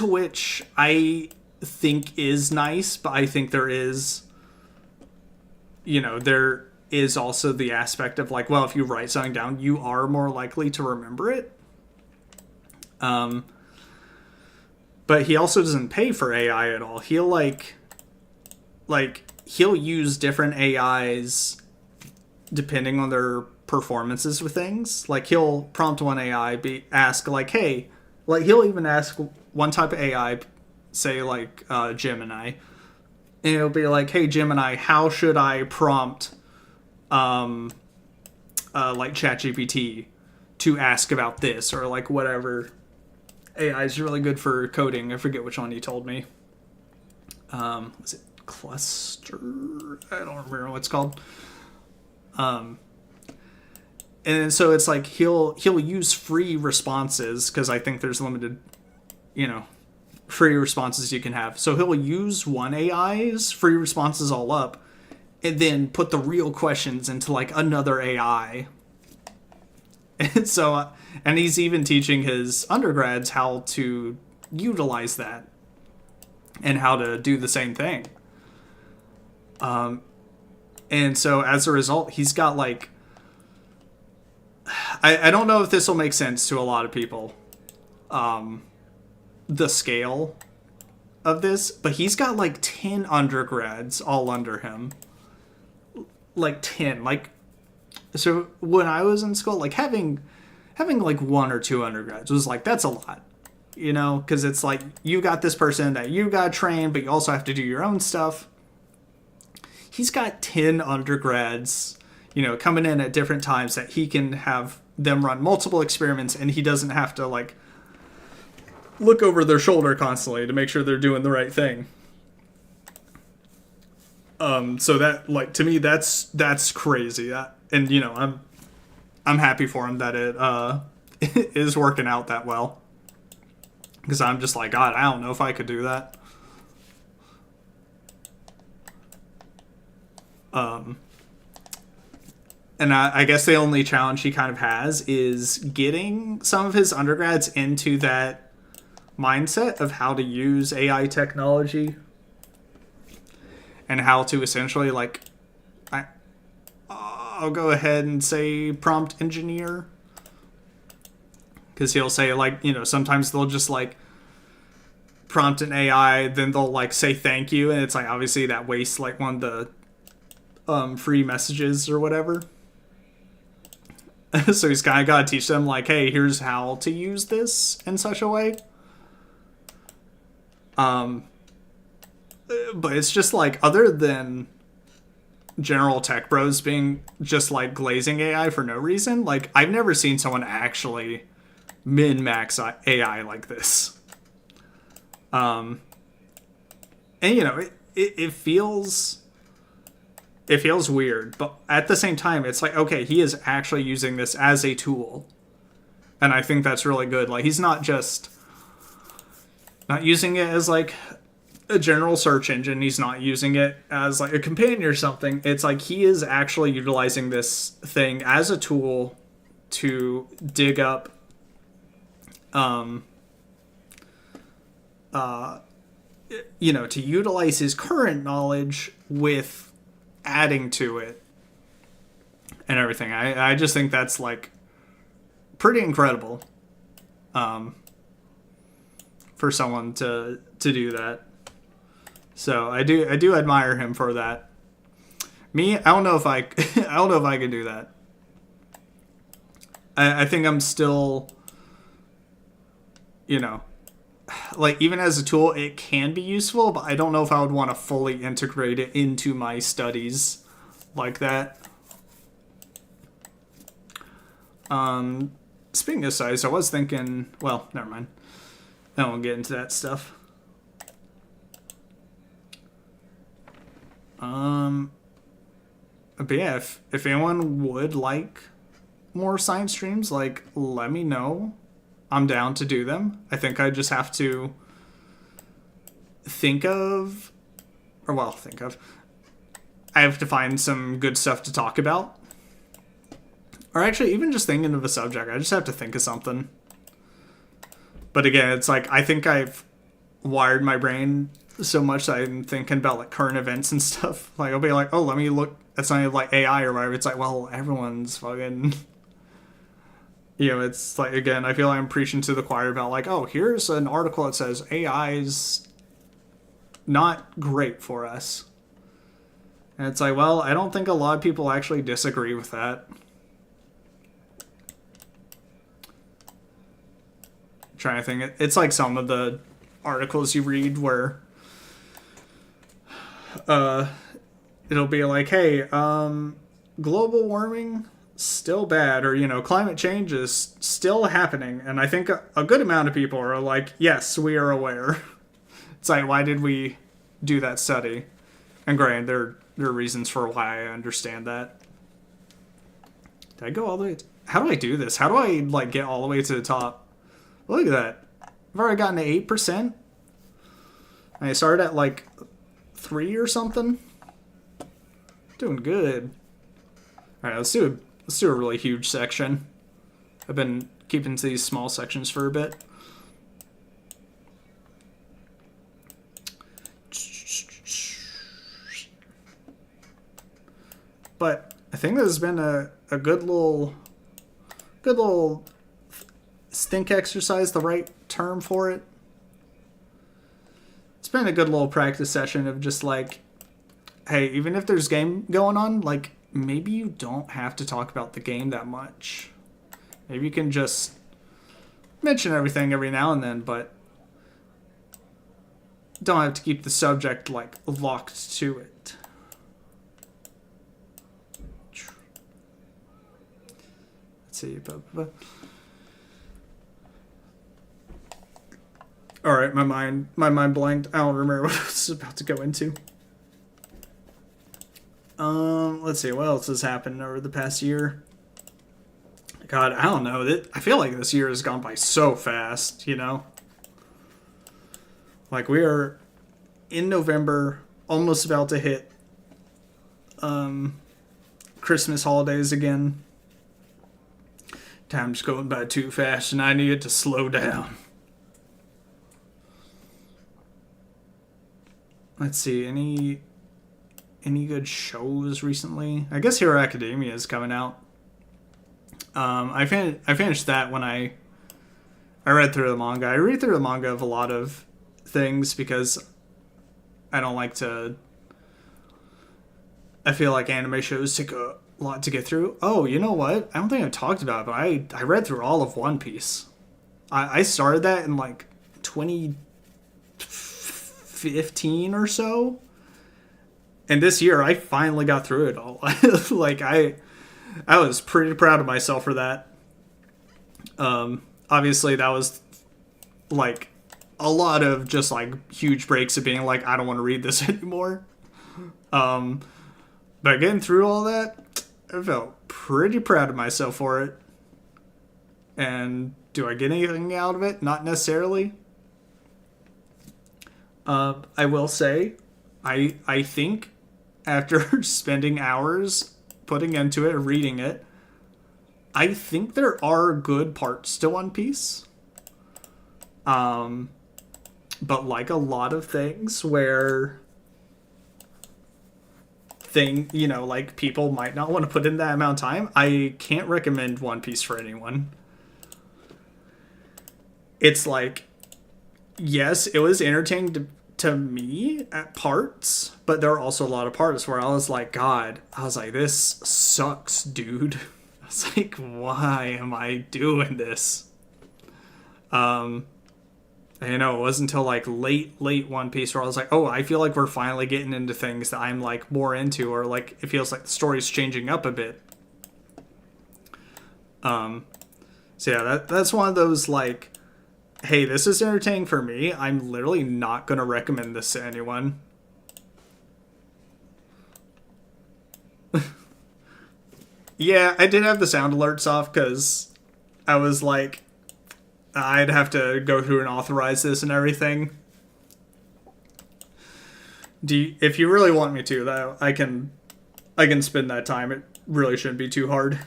which I think is nice, but I think there is, there is also the aspect of like, well, if you write something down, you are more likely to remember it. But he also doesn't pay for AI at all. He'll he'll use different AIs depending on their performances with things. Like he'll prompt one AI, ask like, hey, like he'll even ask one type of AI, say like Gemini, and it'll be like, hey Gemini, how should I prompt like ChatGPT to ask about this, or like whatever. AI is really good for coding. I forget which one he told me. Was it Cluster? I don't remember what it's called. And so it's like he'll use free responses because I think there's limited, free responses you can have. So he'll use one AI's free responses all up, and then put the real questions into like another AI. And so, and he's even teaching his undergrads how to utilize that and how to do the same thing. And so as a result, he's got like, I don't know if this will make sense to a lot of people, the scale of this, but he's got like 10 undergrads all under him. Like 10, like, so when I was in school, like having like one or two undergrads was like, that's a lot, because it's like you got this person that you got trained, but you also have to do your own stuff. He's got 10 undergrads, coming in at different times that he can have them run multiple experiments, and he doesn't have to like look over their shoulder constantly to make sure they're doing the right thing. So that, like, to me, that's crazy. And I'm happy for him that it is working out that well. Because I'm just like, God, I don't know if I could do that. And I guess the only challenge he kind of has is getting some of his undergrads into that mindset of how to use AI technology and how to essentially, like, I'll go ahead and say prompt engineer. Because he'll say, like, sometimes they'll just, like, prompt an AI, then they'll, like, say thank you, and it's, like, obviously that wastes, like, one of the free messages or whatever. So he's kind of got to teach them, like, hey, here's how to use this in such a way. But it's just, like, other than general tech bros being just, like, glazing AI for no reason, like, I've never seen someone actually min-max AI like this. And, it feels weird, but at the same time, it's like, okay, he is actually using this as a tool. And I think that's really good. Like, he's not using it as, like, a general search engine. He's not using it as, like, a companion or something. It's like he is actually utilizing this thing as a tool to dig up, to utilize his current knowledge with adding to it and everything. I just think that's, like, pretty incredible for someone to do that. So I do admire him for that. Me, I don't know if I could do that. I think I'm still, like, even as a tool, it can be useful, but I don't know if I would want to fully integrate it into my studies like that. Speaking of studies, I was thinking, well, never mind. I won't get into that stuff. But yeah, if anyone would like more science streams, like, let me know. I'm down to do them. I think I just have to think of, I have to find some good stuff to talk about. Or actually, even just thinking of a subject, I just have to think of something. But again, it's like, I think I've wired my brain so much that I'm thinking about like current events and stuff. Like, I'll be like, oh, let me look at something like AI or whatever. It's like, well, everyone's fucking... it's like, again, I feel like I'm preaching to the choir about like, oh, here's an article that says AI's not great for us. And it's like, well, I don't think a lot of people actually disagree with that. I'm trying to think. It's like some of the articles you read where it'll be like, hey, global warming, still bad, or, climate change is still happening. And I think a good amount of people are like, yes, we are aware. It's like, why did we do that study? And granted, there are reasons for why I understand that. Did I go all the way? How do I do this? How do I, like, get all the way to the top? Look at that. I've already gotten to 8%. I started at, like, 3 or something. Doing good. Alright, let's do a really huge section. I've been keeping to these small sections for a bit. But I think this has been a good little think exercise, the right term for it. It's been a good little practice session of just like, hey, even if there's game going on, like, maybe you don't have to talk about the game that much. Maybe you can just mention everything every now and then, but don't have to keep the subject, like, locked to it. Let's see. Alright, my mind blanked. I don't remember what I was about to go into. Let's see, what else has happened over the past year? God, I don't know. I feel like this year has gone by so fast, Like, we are in November, almost about to hit Christmas holidays again. Time's going by too fast, and I need it to slow down. Let's see, any good shows recently? I guess Hero Academia is coming out. I finished that when I read through the manga. I read through the manga of a lot of things because I don't like to... I feel like anime shows take a lot to get through. Oh, you know what? I don't think I've talked about it, but I read through all of One Piece. I started that in like 2015 or so. And this year, I finally got through it all. Like, I was pretty proud of myself for that. Obviously, that was, like, a lot of just, like, huge breaks of being like, I don't want to read this anymore. But getting through all that, I felt pretty proud of myself for it. And do I get anything out of it? Not necessarily. I will say, I think after spending hours putting into it, reading it, I think there are good parts to One Piece. But like a lot of things where like people might not want to put in that amount of time, I can't recommend One Piece for anyone. It's like, yes, it was entertaining to me at parts, but there are also a lot of parts where I was like, this sucks, dude. I was like, why am I doing this? It wasn't until like late One Piece where I was like, oh, I feel like we're finally getting into things that I'm like more into, or like it feels like the story's changing up a bit. So yeah, that's one of those like, hey, this is entertaining for me. I'm literally not going to recommend this to anyone. Yeah, I did have the sound alerts off because I was like, I'd have to go through and authorize this and everything. If you really want me to, though, I can spend that time. It really shouldn't be too hard.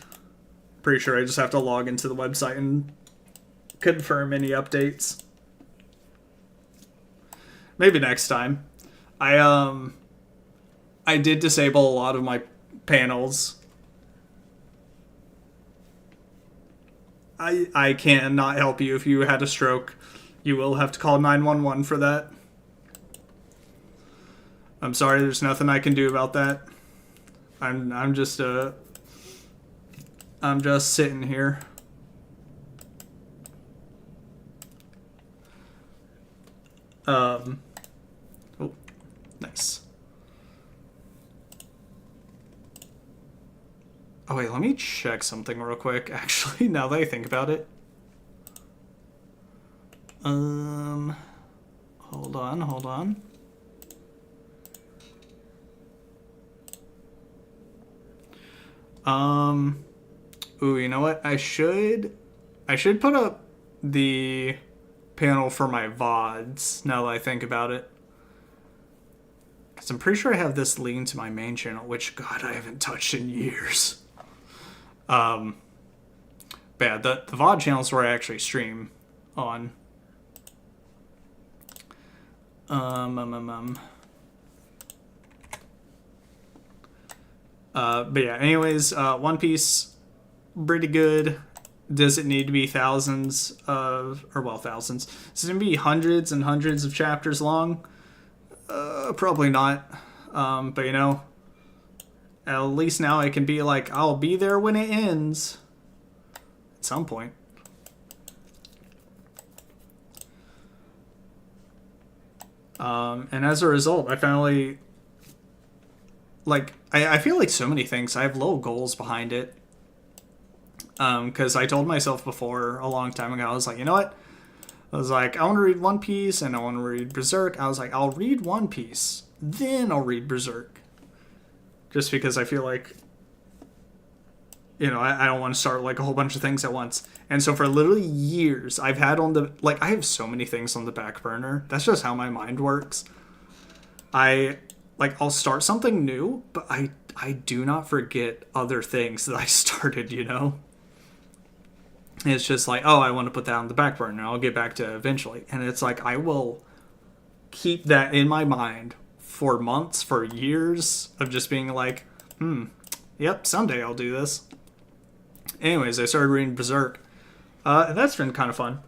Pretty sure I just have to log into the website and confirm any updates. Maybe next time. I did disable a lot of my panels. I cannot help you if you had a stroke. You will have to call 911 for that. I'm sorry, there's nothing I can do about that. I'm just sitting here. Oh, nice. Oh wait, let me check something real quick. Actually, now that I think about it. Hold on. Ooh, you know what? I should put up the panel for my VODs now that I think about it. Because I'm pretty sure I have this linked to my main channel, which, God, I haven't touched in years. But yeah, the VOD channel is where I actually stream on. But yeah, anyways, One Piece, pretty good. Does it need to be thousands? Does it need to be hundreds and hundreds of chapters long? Probably not. But you know, at least now I can be like, I'll be there when it ends. At some point. And as a result, I finally... Like, I feel like so many things, I have low goals behind it. Because I told myself before, a long time ago, I was like, you know what? I was like, I want to read One Piece, and I want to read Berserk. I was like, I'll read One Piece, then I'll read Berserk. Just because I feel like, you know, I don't want to start, like, a whole bunch of things at once. And so for literally years, I've had on the... Like, I have so many things on the back burner. That's just how my mind works. I'll start something new, but I do not forget other things that I started, you know? It's just like, oh, I want to put that on the back burner. I'll get back to it eventually. And it's like, I will keep that in my mind for months, for years of just being like, yep, someday I'll do this. Anyways, I started reading Berserk. And that's been kind of fun.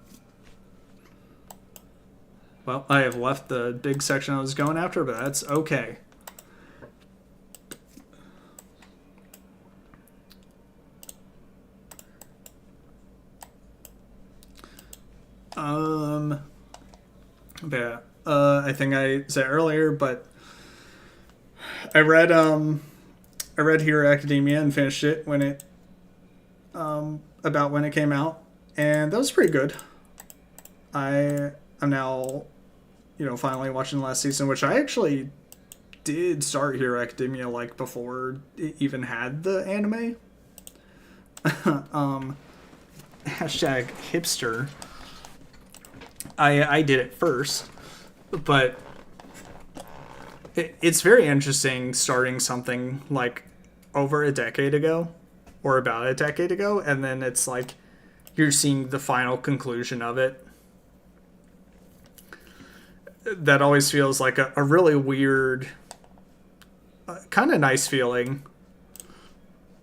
Well, I have left the big section I was going after, but that's okay. I think I said earlier, but I read Hero Academia and finished it when it about when it came out, and that was pretty good. I'm now, you know, finally watching the last season, which I actually did start Hero Academia like before it even had the anime. Hashtag hipster. I did it first, but it's very interesting starting something like over a decade ago, or about a decade ago, and then it's like you're seeing the final conclusion of it. That always feels like a really weird, kind of nice feeling.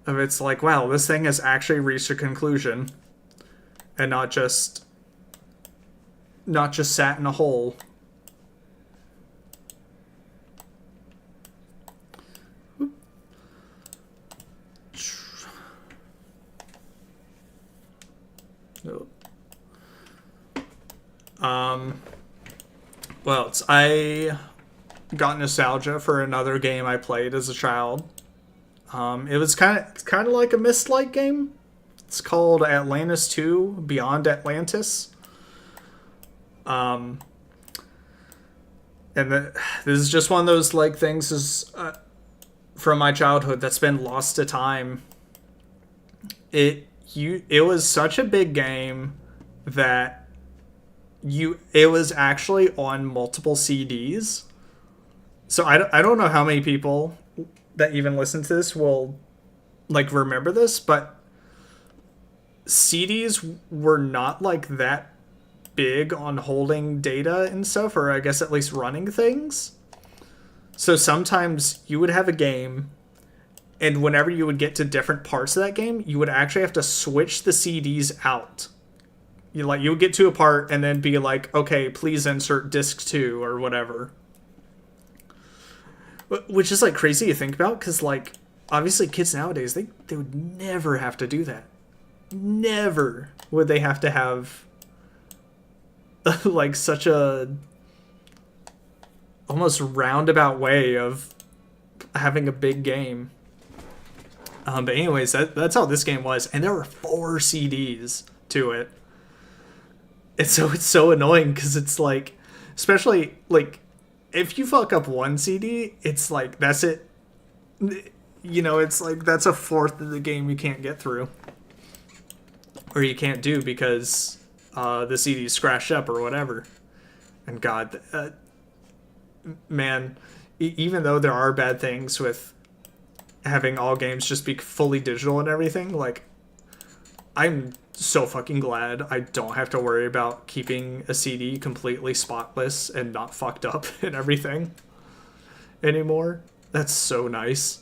Of it's like, wow, this thing has actually reached a conclusion, and not just sat in a hole. Well, I got nostalgia for another game I played as a child. It was kind of like a Myst-like game. It's called Atlantis 2: Beyond Atlantis. And this is just one of those like things from my childhood that's been lost to time. it was such a big game that it was actually on multiple CDs. So I don't know how many people that even listen to this will like remember this, but CDs were not like that big on holding data and stuff, or I guess at least running things. So sometimes you would have a game, and whenever you would get to different parts of that game, you would actually have to switch the CDs out. You would get to a part and then be like, okay, please insert disc 2 or whatever. Which is like crazy to think about, because like obviously kids nowadays, they would never have to do that. Never would they have to have like such a almost roundabout way of having a big game. But anyways, that's how this game was, and there were 4 CDs to it. And so it's so annoying, because it's like, especially like if you fuck up one CD, it's like that's it. You know, it's like that's a fourth of the game you can't get through, or you can't do because the CD's scratched up or whatever. And God, man, even though there are bad things with having all games just be fully digital and everything, like, I'm so fucking glad I don't have to worry about keeping a CD completely spotless and not fucked up and everything anymore. That's so nice.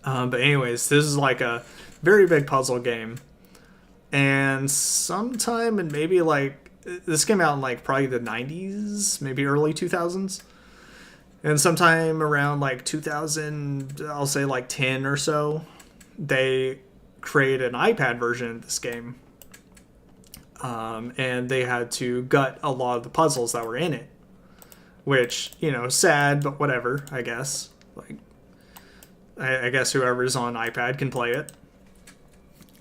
But anyways, this is like a very big puzzle game. And sometime in maybe like, this came out in like probably the 90s, maybe early 2000s. And sometime around like 2000, I'll say like 10 or so, they created an iPad version of this game. And they had to gut a lot of the puzzles that were in it. Which, you know, sad, but whatever, I guess. Like, I guess whoever's on iPad can play it.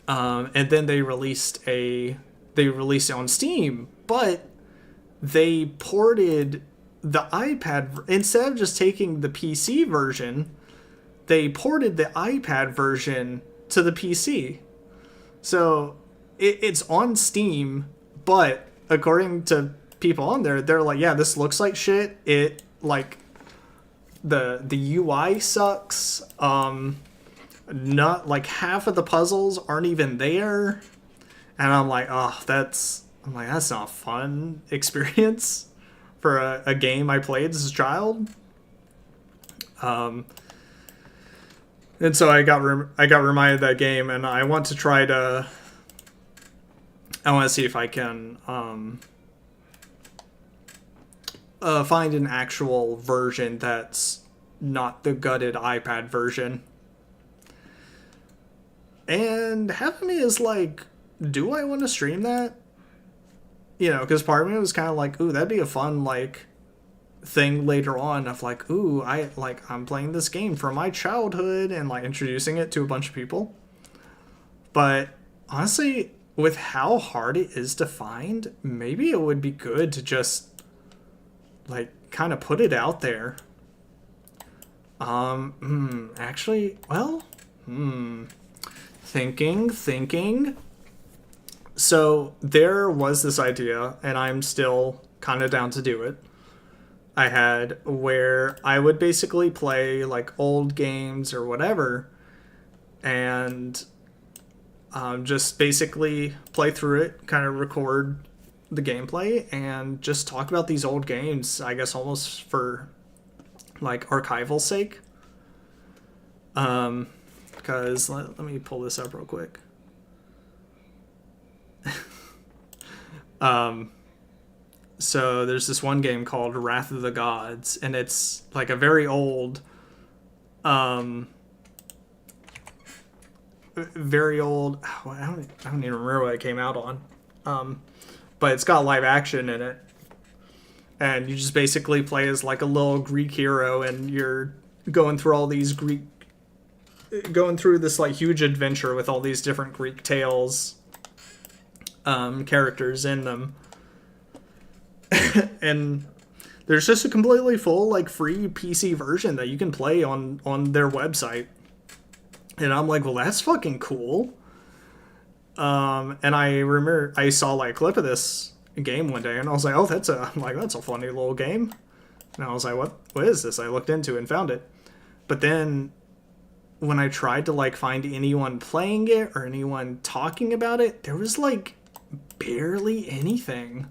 And then they released it on Steam, but they ported the iPad, instead of just taking the PC version, they ported the iPad version to the PC. So it's on Steam, but according to people on there, they're like, yeah, this looks like shit. It like the UI sucks. Not like half of the puzzles aren't even there, and I'm like, that's not a fun experience for a game I played as a child. And so I got reminded of that game, and I want to see if I can find an actual version that's not the gutted iPad version. And half of me is like, do I want to stream that? You know, because part of me was kind of like, ooh, that'd be a fun, like, thing later on of like, ooh, I'm playing this game from my childhood and, like, introducing it to a bunch of people. But, honestly, with how hard it is to find, maybe it would be good to just, like, kind of put it out there. Actually, well, Thinking. So there was this idea, and I'm still kind of down to do it. I had where I would basically play like old games or whatever, and just basically play through it, kind of record the gameplay, and just talk about these old games, I guess almost for like archival sake. Because let me pull this up real quick. So there's this one game called Wrath of the Gods, and it's like a very old, very old. I don't even remember what it came out on. But it's got live action in it, and you just basically play as like a little Greek hero, and you're going through this like huge adventure with all these different Greek tales, characters in them. And there's just a completely full like free PC version that you can play on their website. And I'm like, well, that's fucking cool. And I remember I saw like a clip of this game one day, and I was like, oh, that's a funny little game. And I was like, what is this? I looked into it and found it. But then when I tried to like find anyone playing it or anyone talking about it, there was like barely anything.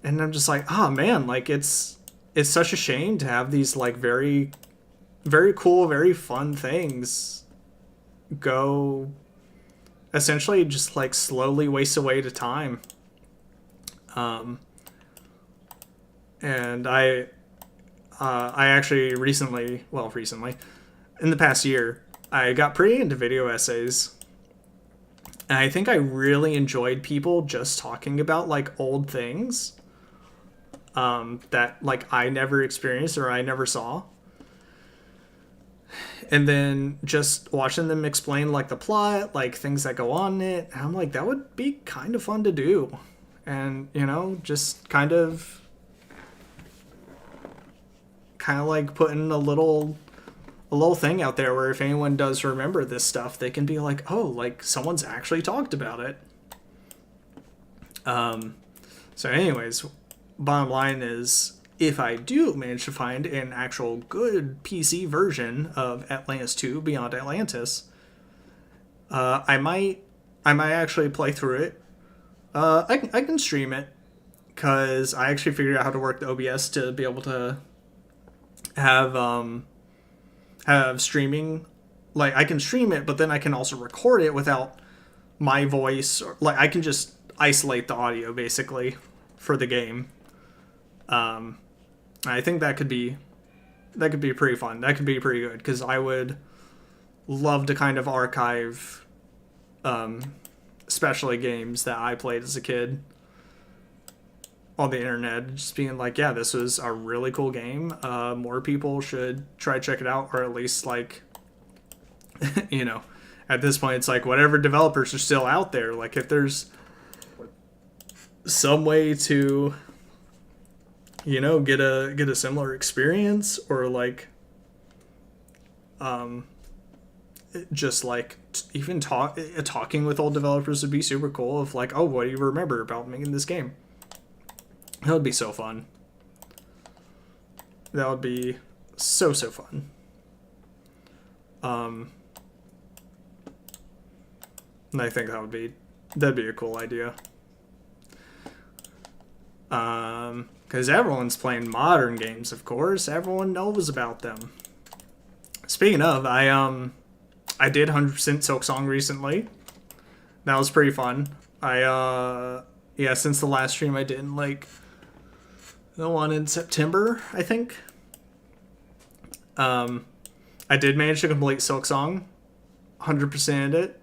And I'm just like, oh man, like it's such a shame to have these like very, very cool, very fun things go essentially just like slowly waste away to time. And I actually recently, in the past year, I got pretty into video essays. And I think I really enjoyed people just talking about like old things that like I never experienced or I never saw. And then just watching them explain like the plot, like things that go on in it. And I'm like, that would be kind of fun to do. And, you know, just kind of like putting a little thing out there where if anyone does remember this stuff, they can be like, oh, like someone's actually talked about it. So anyways, bottom line is, if I do manage to find an actual good PC version of Atlantis 2 Beyond Atlantis, I might actually play through it. I can stream it because I actually figured out how to work the OBS to be able to have streaming. Like I can stream it, but then I can also record it without my voice. Or, like I can just isolate the audio basically for the game. I think that could be pretty fun. That could be pretty good because I would love to kind of archive, especially games that I played as a kid on the internet, just being like, yeah, this was a really cool game. More people should try to check it out, or at least like, you know, at this point, it's like whatever developers are still out there. Like if there's some way to, you know, get a similar experience, or like just like even talking with old developers would be super cool. Of like, oh, what do you remember about making this game? That would be so fun. That would be so fun. And I think that'd be a cool idea. Because everyone's playing modern games, of course. Everyone knows about them. Speaking of, I did 100% Silksong recently. That was pretty fun. Yeah, since the last stream I did, like, the one in September, I think. I did manage to complete Silksong. 100%ed it.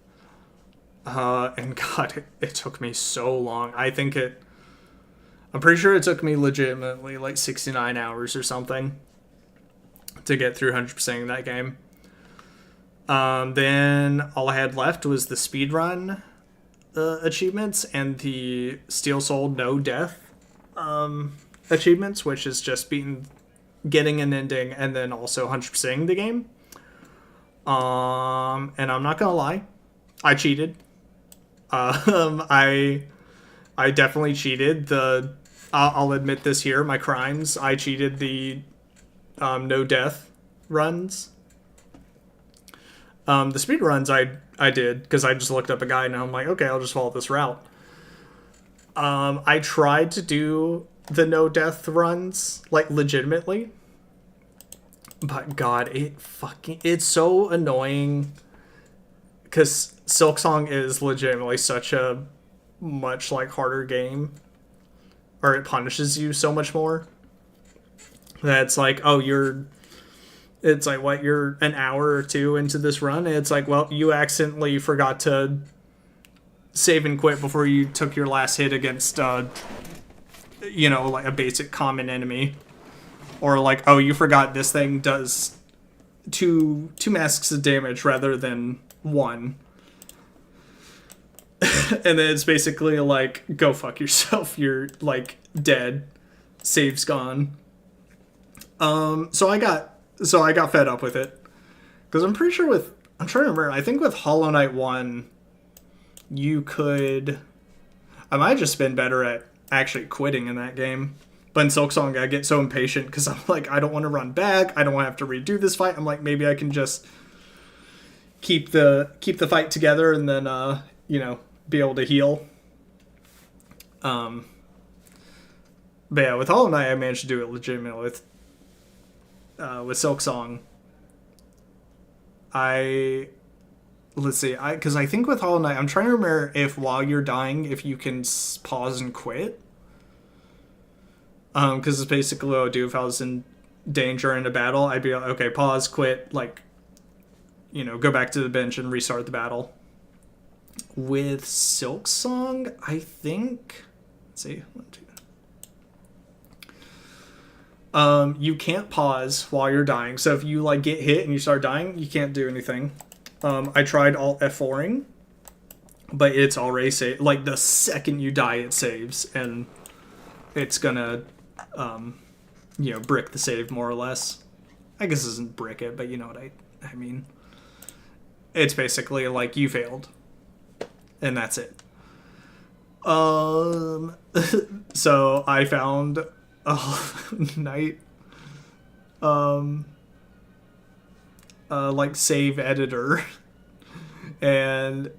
And God, it took me so long. I'm pretty sure it took me legitimately like 69 hours or something to get through 100%ing that game. Then all I had left was the speedrun achievements and the Steel Soul No Death achievements, which is just getting an ending and then also 100%ing the game. And I'm not gonna lie, I cheated. I definitely cheated. I'll admit this here, my crimes. I cheated the no death runs. The speed runs I did because I just looked up a guide and I'm like, okay, I'll just follow this route. I tried to do the no death runs like legitimately, but God, it's so annoying because Silksong is legitimately such a much like harder game, or it punishes you so much more that it's like, oh, it's like, what, you're an hour or two into this run and it's like, well, you accidentally forgot to save and quit before you took your last hit against you know, like a basic common enemy, or like, oh, you forgot this thing does two masks of damage rather than one. And then it's basically like, go fuck yourself, you're like dead, save's gone. So I got fed up with it because I'm pretty sure I'm trying to remember, I think with Hollow Knight 1 you could... I might have just been better at actually quitting in that game. But in Silksong, I get so impatient because I'm like, I don't want to run back. I don't want to have to redo this fight. I'm like, maybe I can just keep the fight together and then, be able to heal. But yeah, with Hollow Knight, I managed to do it legitimately. With Silksong, let's see, because I think with Hollow Knight, I'm trying to remember if while you're dying, if you can pause and quit. Because it's basically what I would do if I was in danger in a battle. I'd be like, okay, pause, quit, go back to the bench and restart the battle. With Silksong, I think... Let's see. 1, 2. You can't pause while you're dying. So if you get hit and you start dying, you can't do anything. I tried Alt F4ing, but it's already saved. The second you die, it saves, and it's gonna, brick the save more or less. I guess it doesn't brick it, but you know what I mean. It's basically you failed, and that's it. So I found a Knight, save editor, and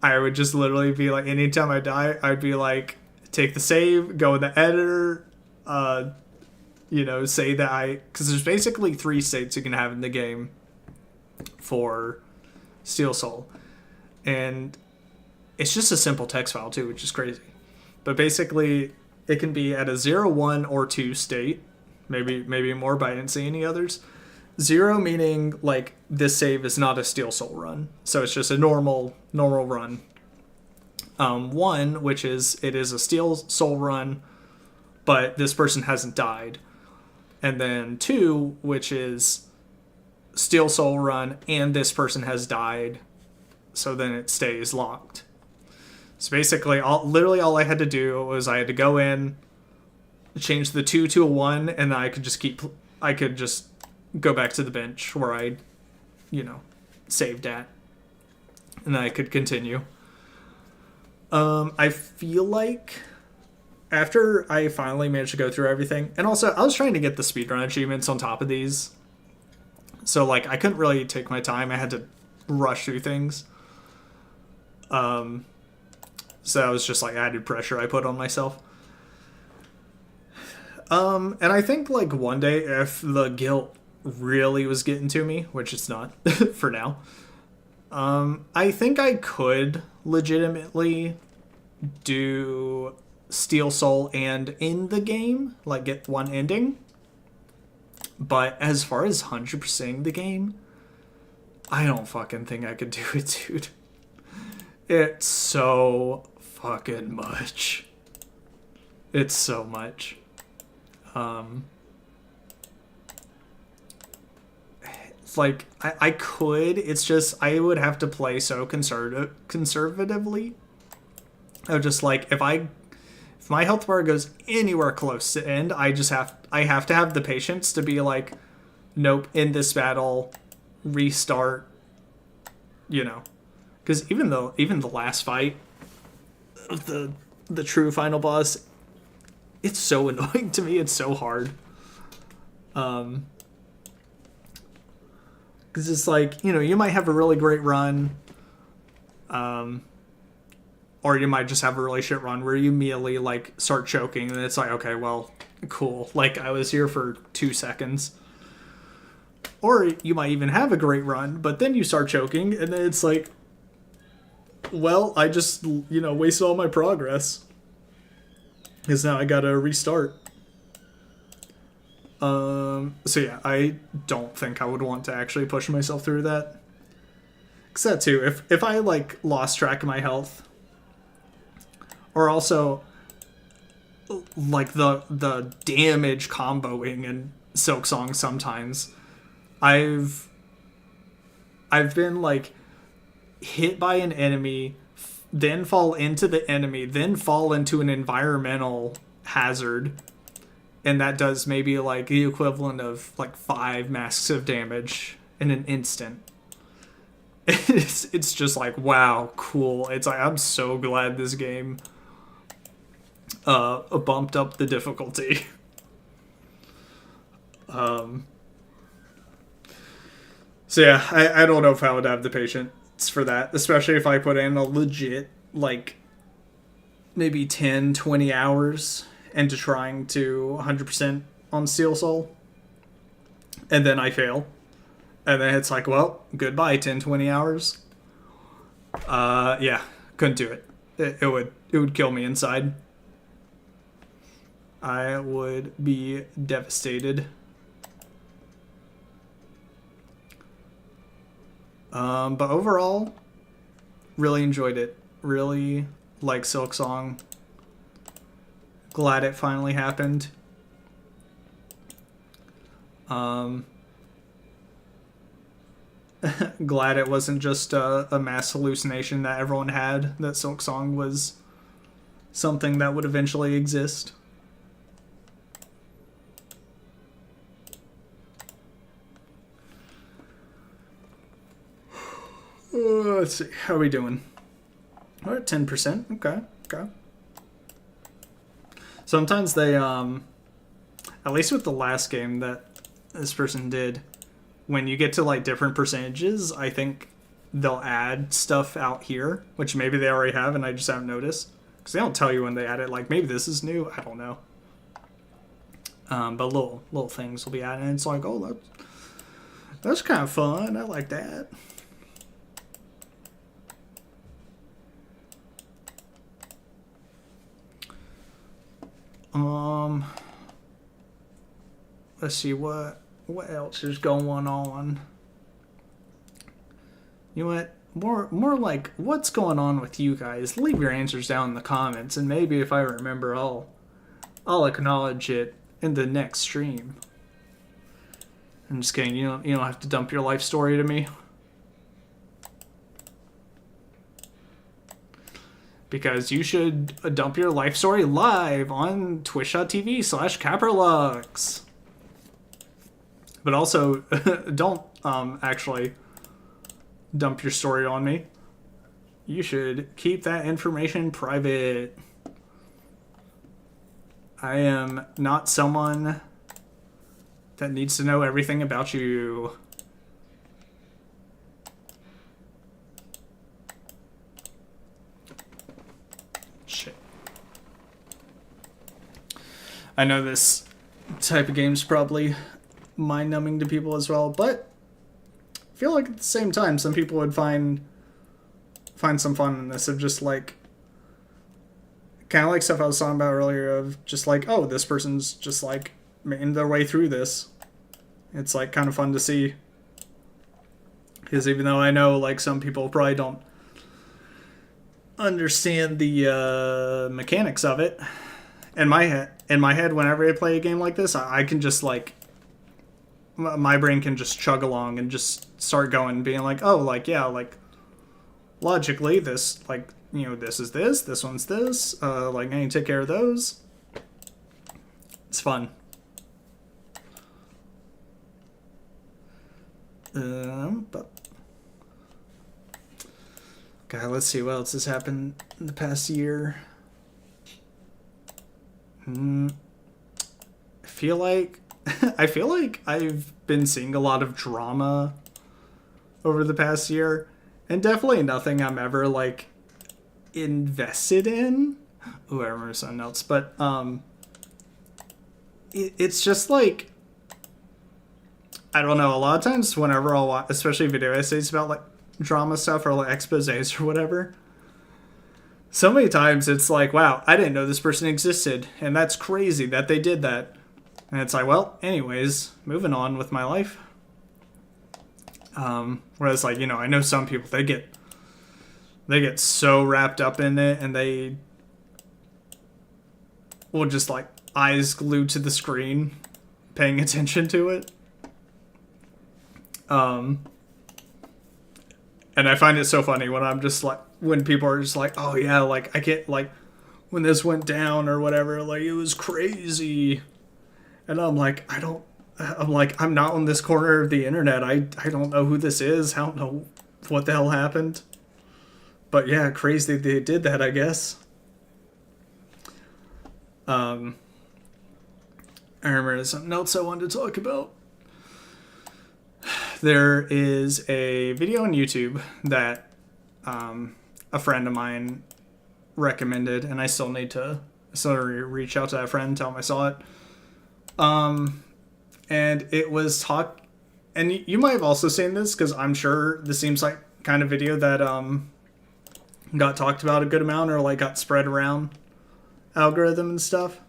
I would just literally be anytime I die, I'd be take the save, go in the editor, say that because there's basically 3 states you can have in the game for Steel Soul, and it's just a simple text file too, which is crazy. But basically, it can be at a 0, 1, or 2 state, maybe more, but I didn't see any others. 0 meaning this save is not a Steel Soul run, so it's just a normal run. 1, which is it is a Steel Soul run, but this person hasn't died. And then 2, which is Steel Soul run and this person has died, so then it stays locked. So basically, all I had to do was I had to go in, change the 2 to a 1, and then I could just go back to the bench where I, saved at, and then I could continue. I feel like after I finally managed to go through everything, and also I was trying to get the speedrun achievements on top of these, so I couldn't really take my time. I had to rush through things. So that was just added pressure I put on myself. And I think one day, if the guilt really was getting to me, which it's not for now, I think I could legitimately do Steel Soul and in the game, get one ending. But as far as 100%ing the game, I don't fucking think I could do it, dude. It's so fucking much. It's so much. It's I could, it's just I would have to play so conservatively. I would just if my health bar goes anywhere close to end, I have to have the patience to be nope, in this battle, restart, because even the last fight of the true final boss, it's so annoying to me. It's so hard. Because it's you might have a really great run, or you might just have a really shit run where you immediately start choking, and it's okay, well, cool. I was here for 2 seconds. Or you might even have a great run, but then you start choking, and then it's well, I just, wasted all my progress. Because now I gotta restart. So yeah, I don't think I would want to actually push myself through that. Except too, if I lost track of my health, or also the damage comboing in Silksong sometimes, I've been hit by an enemy, then fall into the enemy, then fall into an environmental hazard, and that does maybe the equivalent of 5 masks of damage in an instant. it's just like, wow, cool. It's like, I'm so glad this game bumped up the difficulty. So yeah, I don't know if I would have the patience for that, especially if I put in a legit, like, maybe 10, 20 hours into trying to 100% on Steel Soul, and then I fail. And then it's like, well, goodbye, 10, 20 hours. Yeah, couldn't do it. It would kill me inside. I would be devastated. But overall, really enjoyed it. Really like Silk Song. Glad it finally happened. Glad it wasn't just a mass hallucination that everyone had, that Silk Song was something that would eventually exist. Let's see, how are we doing? We're at 10%. Okay. Sometimes they, at least with the last game that this person did, when you get to like different percentages, I think they'll add stuff out here, which maybe they already have and I just haven't noticed. Because they don't tell you when they add it. Like, maybe this is new. I don't know. But little things will be added. And it's like, oh, that's kind of fun. I like that. Let's see what else is going on. You know what? More like, what's going on with you guys? Leave your answers down in the comments, and maybe if I remember, I'll acknowledge it in the next stream. I'm just kidding. You don't have to dump your life story to me. Because you should dump your life story live on twitch.tv/Caprolux. But also, don't actually dump your story on me. You should keep that information private. I am not someone that needs to know everything about you. Shit. I know this type of game's probably mind-numbing to people as well, but I feel like at the same time some people would find some fun in this, of just like, kind of like stuff I was talking about earlier, of just like, oh, this person's just like making their way through this. It's like kind of fun to see, because even though I know like some people probably don't understand the mechanics of it, in my head whenever I play a game like this, I can just like, my brain can just chug along and just start going, being like, oh, like, yeah, like, logically, this, like, you know, this is this one's this, like, I need to take care of those. It's fun. But, God, let's see what else has happened in the past year. I feel like I've been seeing a lot of drama over the past year, and definitely nothing I'm ever like invested in. Ooh, I remember something else, but it's just like, I don't know. A lot of times, whenever I'll watch, especially video essays about like drama stuff or like exposés or whatever, so many times it's like, wow, I didn't know this person existed, and that's crazy that they did that. And it's like, well, anyways, moving on with my life. Whereas, like, you know, I know some people, they get so wrapped up in it, and they will just, like, eyes glued to the screen, paying attention to it. And I find it so funny when I'm just, like, when people are just like, oh, yeah, like, I get, like, when this went down or whatever, like, it was crazy. And I'm like, I'm not on this corner of the internet. I don't know who this is. I don't know what the hell happened. But yeah, crazy they did that, I guess. I remember there's something else I wanted to talk about. There is a video on YouTube that a friend of mine recommended, and I still need to reach out to that friend and tell him I saw it. And it was and you might have also seen this, because I'm sure this seems like kind of video that got talked about a good amount, or like got spread around algorithm and stuff.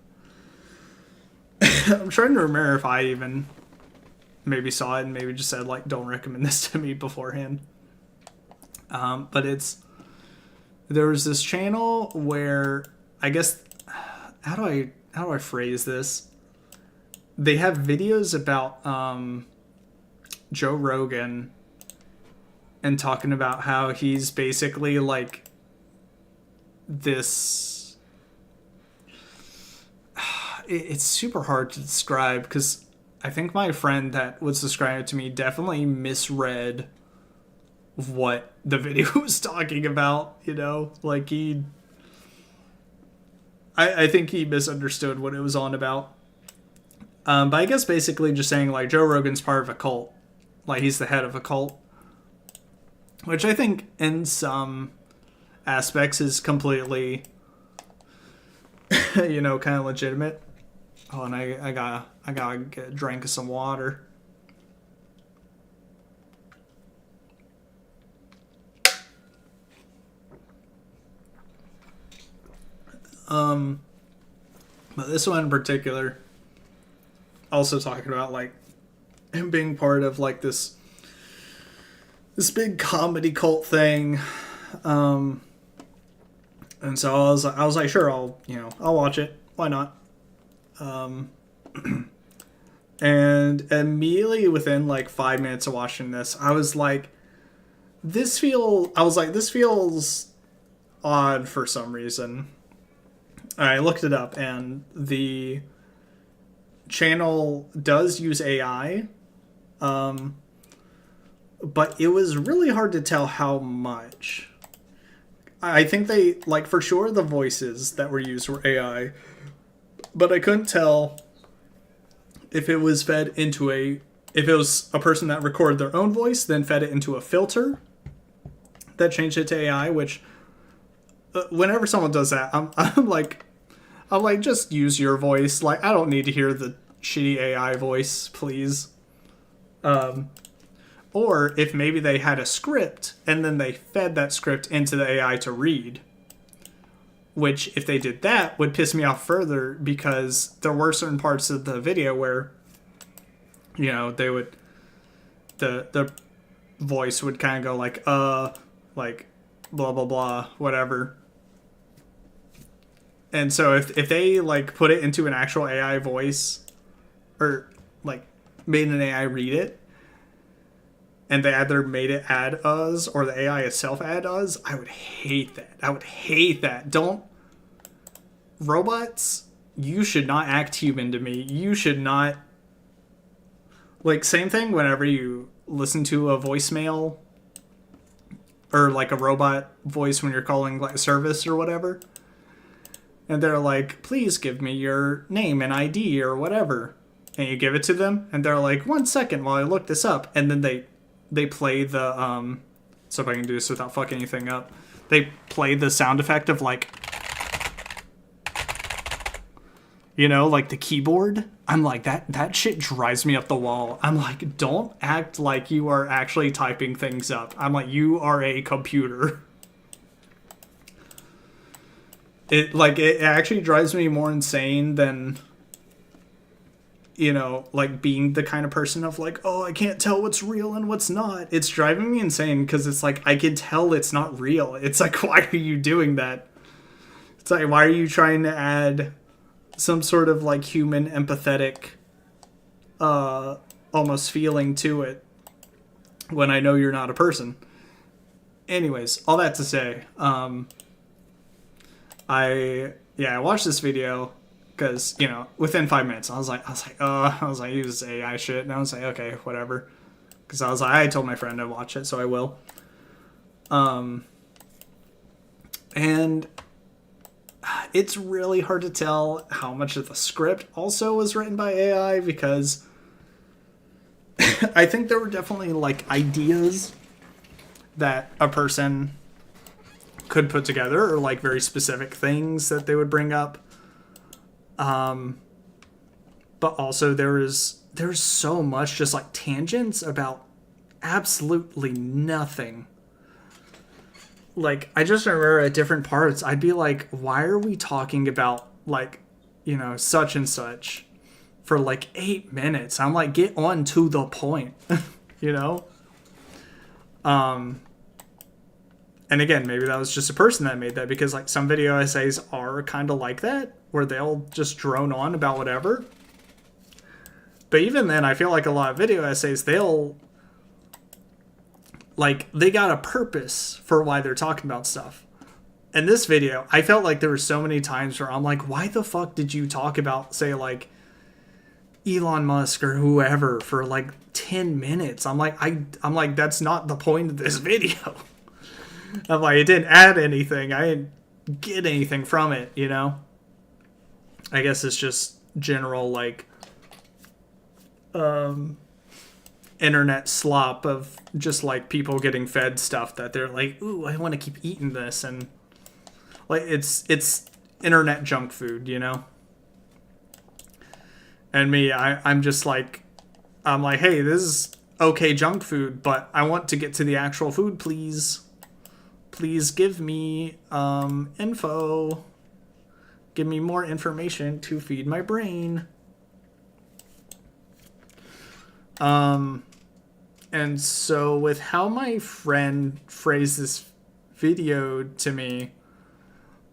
I'm trying to remember if I even maybe saw it and maybe just said like, don't recommend this to me beforehand. But there was this channel where, I guess, how do I phrase this? They have videos about Joe Rogan and talking about how he's basically like this. It's super hard to describe, because I think my friend that was describing it to me definitely misread what the video was talking about, you know? Like I think he misunderstood what it was on about. But I guess basically just saying like Joe Rogan's part of a cult. Like he's the head of a cult. Which I think in some aspects is completely, you know, kind of legitimate. Oh, and I gotta get a drink of some water. But this one in particular, also talking about like him being part of like this big comedy cult thing. And so I was like, sure, I'll watch it. Why not? And immediately within like 5 minutes of watching this, I was like, this feels odd for some reason. I looked it up, and the channel does use AI, but it was really hard to tell how much. I think they, like, for sure the voices that were used were AI, but I couldn't tell if it was fed into if it was a person that recorded their own voice, then fed it into a filter that changed it to AI, which whenever someone does that, I'm like, just use your voice. Like, I don't need to hear the shitty AI voice, please. Or if maybe they had a script and then they fed that script into the AI to read, which if they did that would piss me off further, because there were certain parts of the video where, you know, they would, the voice would kind of go like blah, blah, blah, whatever. And so if they like put it into an actual AI voice, or like made an AI read it, and they either made it add us or the AI itself add us, I would hate that. Don't. Robots, you should not act human to me. You should not. Like, same thing whenever you listen to a voicemail, or like a robot voice when you're calling like service or whatever. And they're like, please give me your name and ID or whatever. And you give it to them, and they're like, 1 second while I look this up. And then they play the, so if I can do this without fucking anything up, they play the sound effect of like, you know, like the keyboard. I'm like, that shit drives me up the wall. I'm like, don't act like you are actually typing things up. I'm like, you are a computer. It actually drives me more insane than, you know, like being the kind of person of like, oh, I can't tell what's real and what's not. It's driving me insane because it's like, I can tell it's not real. It's like, why are you doing that? It's like, why are you trying to add some sort of like human empathetic almost feeling to it when I know you're not a person? Anyways, all that to say, I watched this video because, you know, within 5 minutes I was like, use AI shit, and I was like, okay, whatever, because I told my friend to watch it, so I will. And it's really hard to tell how much of the script also was written by AI, because I think there were definitely like ideas that a person could put together, or like very specific things that they would bring up. But also there's so much just like tangents about absolutely nothing. Like, I just remember at different parts, I'd be like, why are we talking about, like, you know, such and such for like 8 minutes? I'm like, get on to the point, you know? And again, maybe that was just a person that made that, because like some video essays are kind of like that, where they'll just drone on about whatever. But even then, I feel like a lot of video essays, they'll, like, they got a purpose for why they're talking about stuff. In this video, I felt like there were so many times where I'm like, why the fuck did you talk about, say, like, Elon Musk or whoever for like 10 minutes? I'm like, that's not the point of this video. I'm like, it didn't add anything. I didn't get anything from it, you know? I guess it's just general, like, internet slop of just like people getting fed stuff that they're like, ooh, I want to keep eating this, and like it's internet junk food, you know. And me, I'm just like, I'm like, hey, this is okay junk food, but I want to get to the actual food, please give me info, give me more information to feed my brain. And so with how my friend phrased this video to me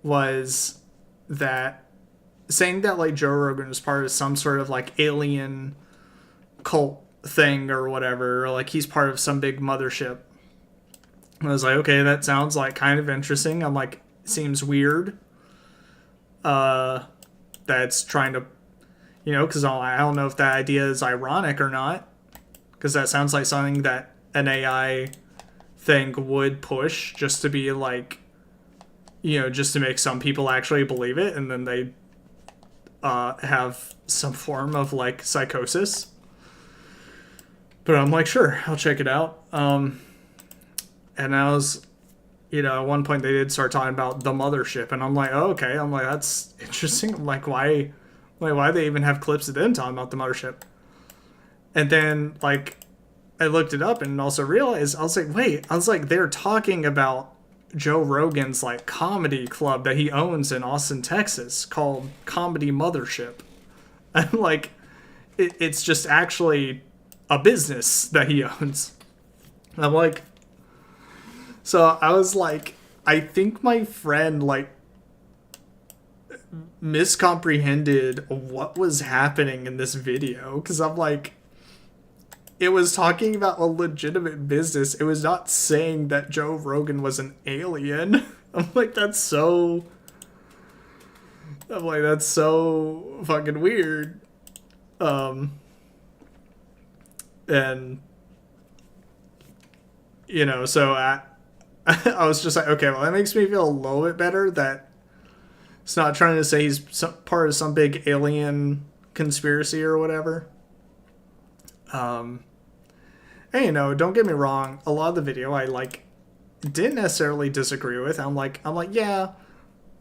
was that saying that like Joe Rogan was part of some sort of like alien cult thing or whatever, or like he's part of some big mothership. I was like, okay, that sounds like kind of interesting. I'm like, seems weird. That's trying to, you know, because I don't know if that idea is ironic or not. Because that sounds like something that an AI thing would push just to be like, you know, just to make some people actually believe it, and then they have some form of like psychosis. But I'm like, sure, I'll check it out. And I was, you know, at one point they did start talking about the mothership, and I'm like, oh, okay. I'm like, that's interesting. I'm like, why they even have clips of them talking about the mothership? And then, like, I looked it up and also realized, I was like, wait, they're talking about Joe Rogan's, like, comedy club that he owns in Austin, Texas, called Comedy Mothership. I'm like, it's just actually a business that he owns. And I'm like, so I was like, I think my friend, like, miscomprehended what was happening in this video. Because I'm like, it was talking about a legitimate business. It was not saying that Joe Rogan was an alien. I'm like, that's so fucking weird. And, you know, so I was just like, okay, well, that makes me feel a little bit better that it's not trying to say he's part of some big alien conspiracy or whatever. And, you know, don't get me wrong, a lot of the video I, like, didn't necessarily disagree with. I'm like, yeah,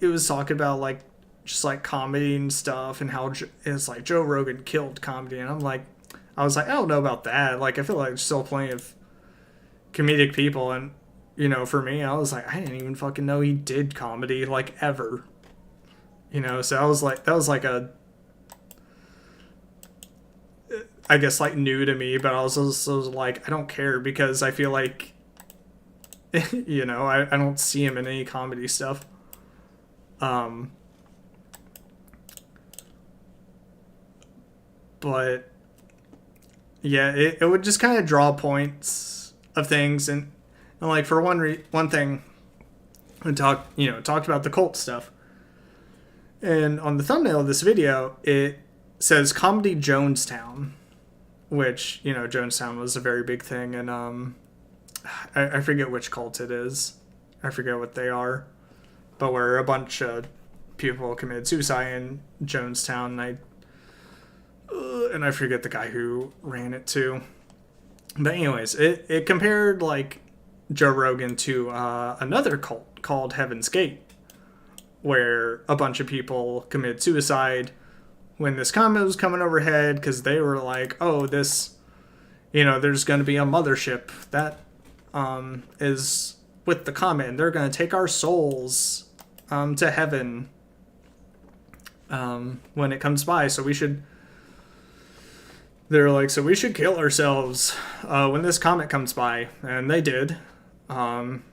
it was talking about, like, just, like, comedy and stuff, and how it's like Joe Rogan killed comedy, and I was like, I don't know about that. Like, I feel like there's still plenty of comedic people, and, you know, for me, I was like, I didn't even fucking know he did comedy, like, ever. You know, so that was like a, I guess, like, new to me, but I was also like, I don't care, because I feel like, you know, I don't see him in any comedy stuff. But, yeah, it would just kind of draw points of things, and like, for one thing, I talked about the cult stuff. And on the thumbnail of this video, it says Comedy Jonestown, which, you know, Jonestown was a very big thing in I forget which cult it is. I forget what they are. But where a bunch of people committed suicide in Jonestown, and I forget the guy who ran it too. But anyways, it compared like Joe Rogan to another cult called Heaven's Gate, where a bunch of people committed suicide when this comet was coming overhead because they were like, oh, this, there's going to be a mothership that is with the comet, and they're going to take our souls to heaven when it comes by. So we should kill ourselves when this comet comes by. And they did. And,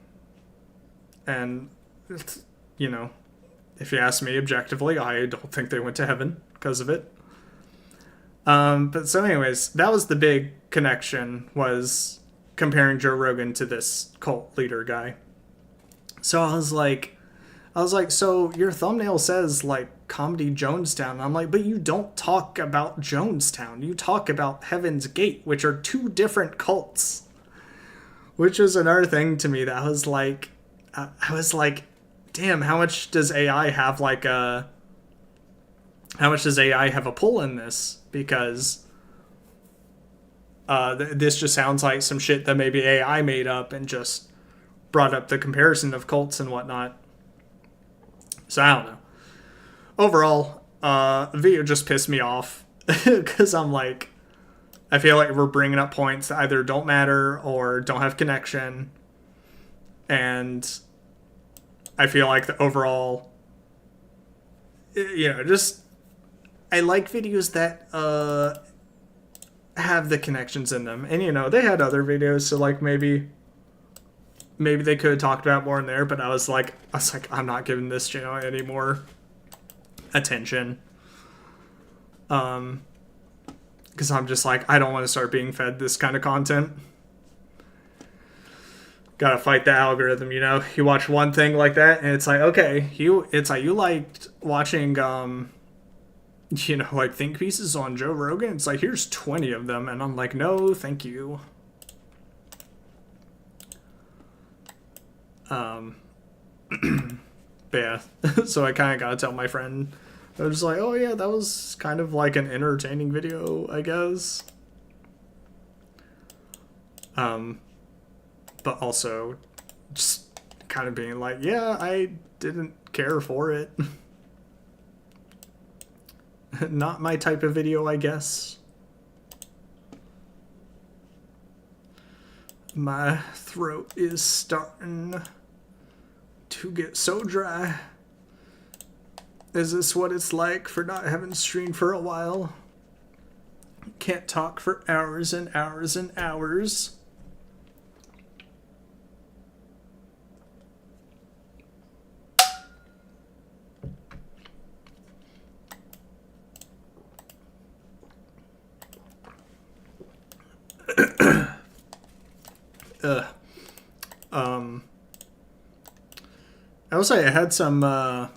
if you ask me objectively, I don't think they went to heaven because of it. But so anyways, that was the big connection, was comparing Joe Rogan to this cult leader guy. So I was like, so your thumbnail says like Comedy Jonestown. And I'm like, but you don't talk about Jonestown. You talk about Heaven's Gate, which are two different cults. Which was another thing to me that I was like, damn, how much does AI have a pull in this? Because this just sounds like some shit that maybe AI made up and just brought up the comparison of cults and whatnot. So I don't know. Overall, the video just pissed me off because I'm like, I feel like we're bringing up points that either don't matter or don't have connection. And I feel like the overall, just, I like videos that have the connections in them. And, they had other videos, so like maybe they could have talked about more in there, but I was like, I'm not giving this channel any more attention. Because I'm just like, I don't want to start being fed this kind of content. Gotta fight the algorithm, You watch one thing like that, and it's like, okay, you liked watching, like think pieces on Joe Rogan. It's like, here's 20 of them, and I'm like, no, thank you. But yeah, so I kind of gotta tell my friend. I was like, oh yeah, that was kind of like an entertaining video, I guess. But also just kind of being like, yeah, I didn't care for it. Not my type of video, I guess. My throat is starting to get so dry. Is this what it's like for not having streamed for a while? Can't talk for hours and hours and hours. I will say I had some, I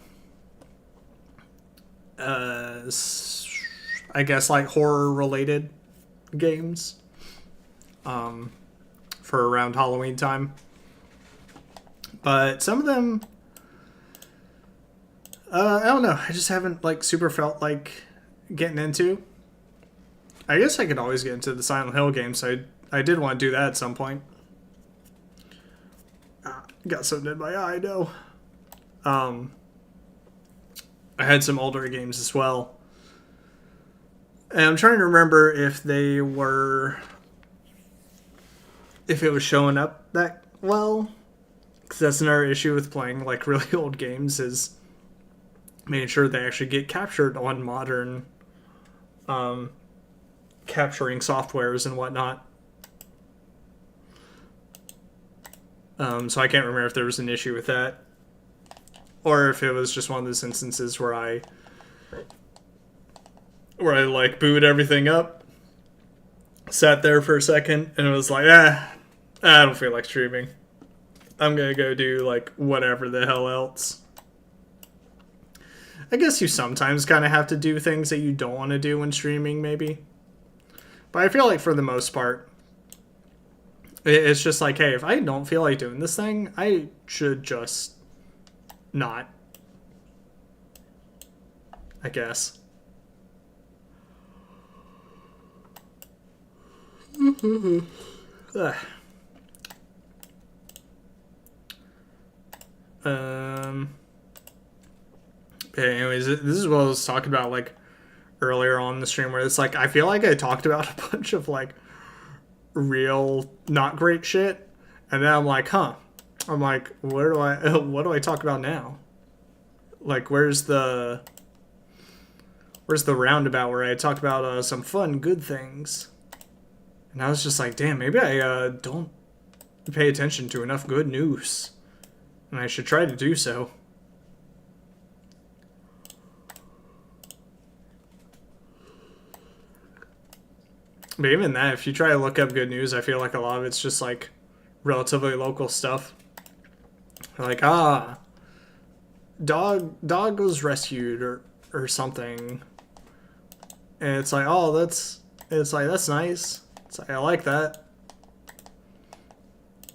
guess like horror related games, for around Halloween time. But some of them, I don't know. I just haven't like super felt like getting into. I guess I could always get into the Silent Hill games. So I did want to do that at some point. Got something in my eye, no. I had some older games as well. And I'm trying to remember if it was showing up that well. Because that's another issue with playing like really old games, is making sure they actually get captured on modern capturing softwares and whatnot. So I can't remember if there was an issue with that, or if it was just one of those instances where I like booted everything up, sat there for a second, and it was like, I don't feel like streaming. I'm gonna go do like whatever the hell else. I guess you sometimes kind of have to do things that you don't want to do when streaming, maybe. But I feel like for the most part, It's just like, hey, if I don't feel like doing this thing, I should just not, I guess. Ugh. Anyways, this is what I was talking about like earlier on the stream, where it's like I feel like I talked about a bunch of like real not great shit, and then I'm like, I'm like, what do I talk about now? Like, where's the roundabout where I talk about some fun good things? And I was just like, damn, maybe I don't pay attention to enough good news, and I should try to do so. But even that, if you try to look up good news, I feel like a lot of it's just like relatively local stuff. Like, dog was rescued or something. And it's like, oh, that's nice. It's like, I like that.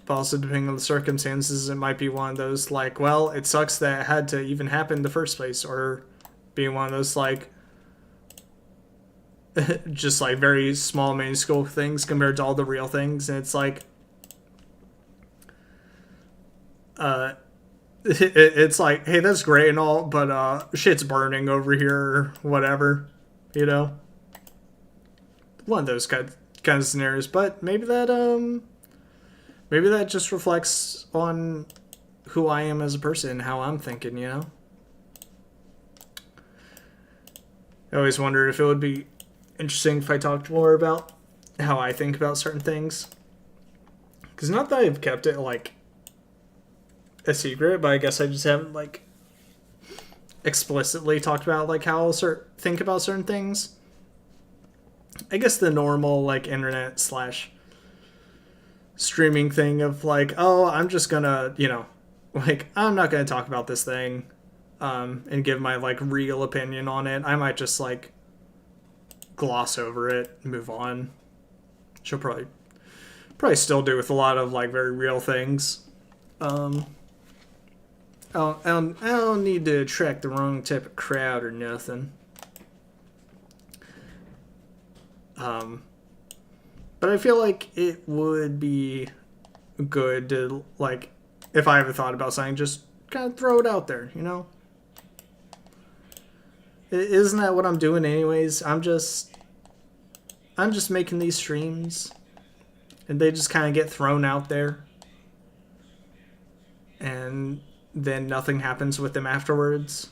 But also, depending on the circumstances, it might be one of those like, well, it sucks that it had to even happen in the first place, or being one of those like just like very small minuscule things compared to all the real things. And it's like it's like, hey, that's great and all, but shit's burning over here or whatever, you know, one of those kind of scenarios. But maybe that just reflects on who I am as a person, how I'm thinking, you know. I always wondered if it would be interesting if I talked more about how I think about certain things. Because not that I've kept it, like, a secret, but I guess I just haven't, like, explicitly talked about, like, how I'll think about certain things. I guess the normal, like, internet / streaming thing of, like, oh, I'm just gonna, you know, like, I'm not gonna talk about this thing, and give my, like, real opinion on it. I might just, like, gloss over it, move on. She'll probably still do with a lot of like very real things. I don't need to attract the wrong type of crowd or nothing. But I feel like it would be good to, like, if I ever thought about something, just kind of throw it out there, you know? Isn't that what I'm doing anyways? I'm just making these streams, and they just kind of get thrown out there, and then nothing happens with them afterwards.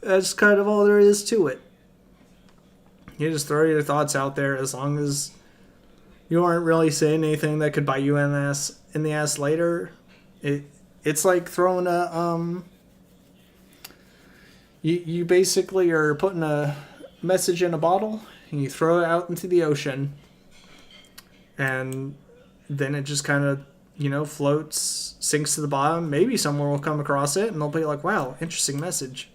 That's kind of all there is to it. You just throw your thoughts out there, as long as you aren't really saying anything that could bite you in the ass later. It's like throwing a you basically are putting a message in a bottle and you throw it out into the ocean, and then it just kind of, you know, floats, sinks to the bottom. Maybe someone will come across it and they'll be like, wow, interesting message.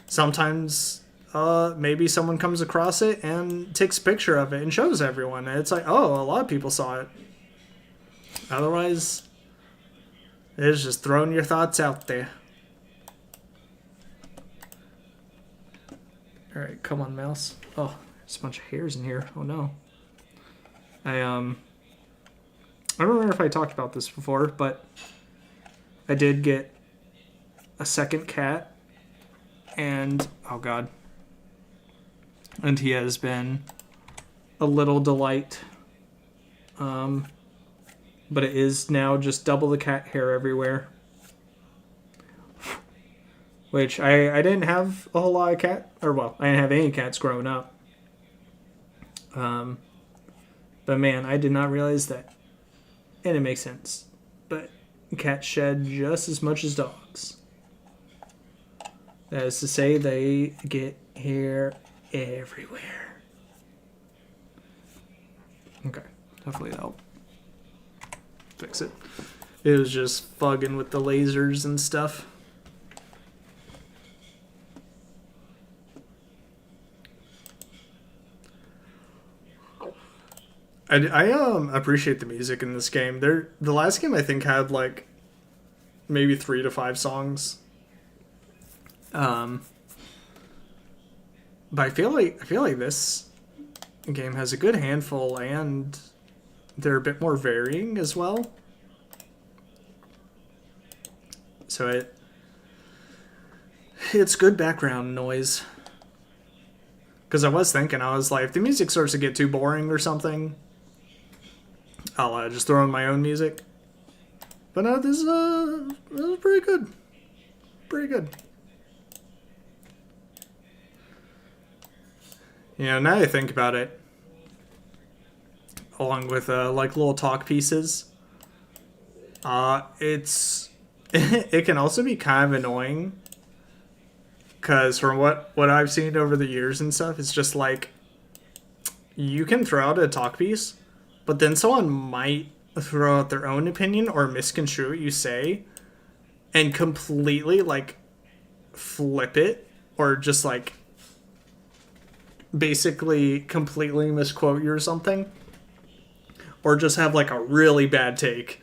Sometimes maybe someone comes across it and takes a picture of it and shows everyone, and it's like, oh, a lot of people saw it. Otherwise, it's just throwing your thoughts out there. Alright, come on, mouse. Oh, there's a bunch of hairs in here. Oh no. I don't remember if I talked about this before, but I did get a second cat, and oh god. And he has been a little delight. But it is now just double the cat hair everywhere. Which I didn't have a whole lot of cat, or well, I didn't have any cats growing up. But man, I did not realize that. And it makes sense. But cats shed just as much as dogs. That is to say, they get hair everywhere. Okay, hopefully that'll fix it. It was just fugging with the lasers and stuff. I appreciate the music in this game. The last game I think had like maybe 3 to 5 songs. Um, but I feel like this game has a good handful, and they're a bit more varying as well. So it's good background noise. Because I was thinking, I was like, if the music starts to get too boring or something, I'll just throw in my own music. But no, this is pretty good. Pretty good. You know, now I think about it, along with like little talk pieces, it's it can also be kind of annoying. Because from what I've seen over the years and stuff, it's just like you can throw out a talk piece, but then someone might throw out their own opinion or misconstrue what you say and completely like flip it, or just like basically completely misquote you or something, or just have like a really bad take.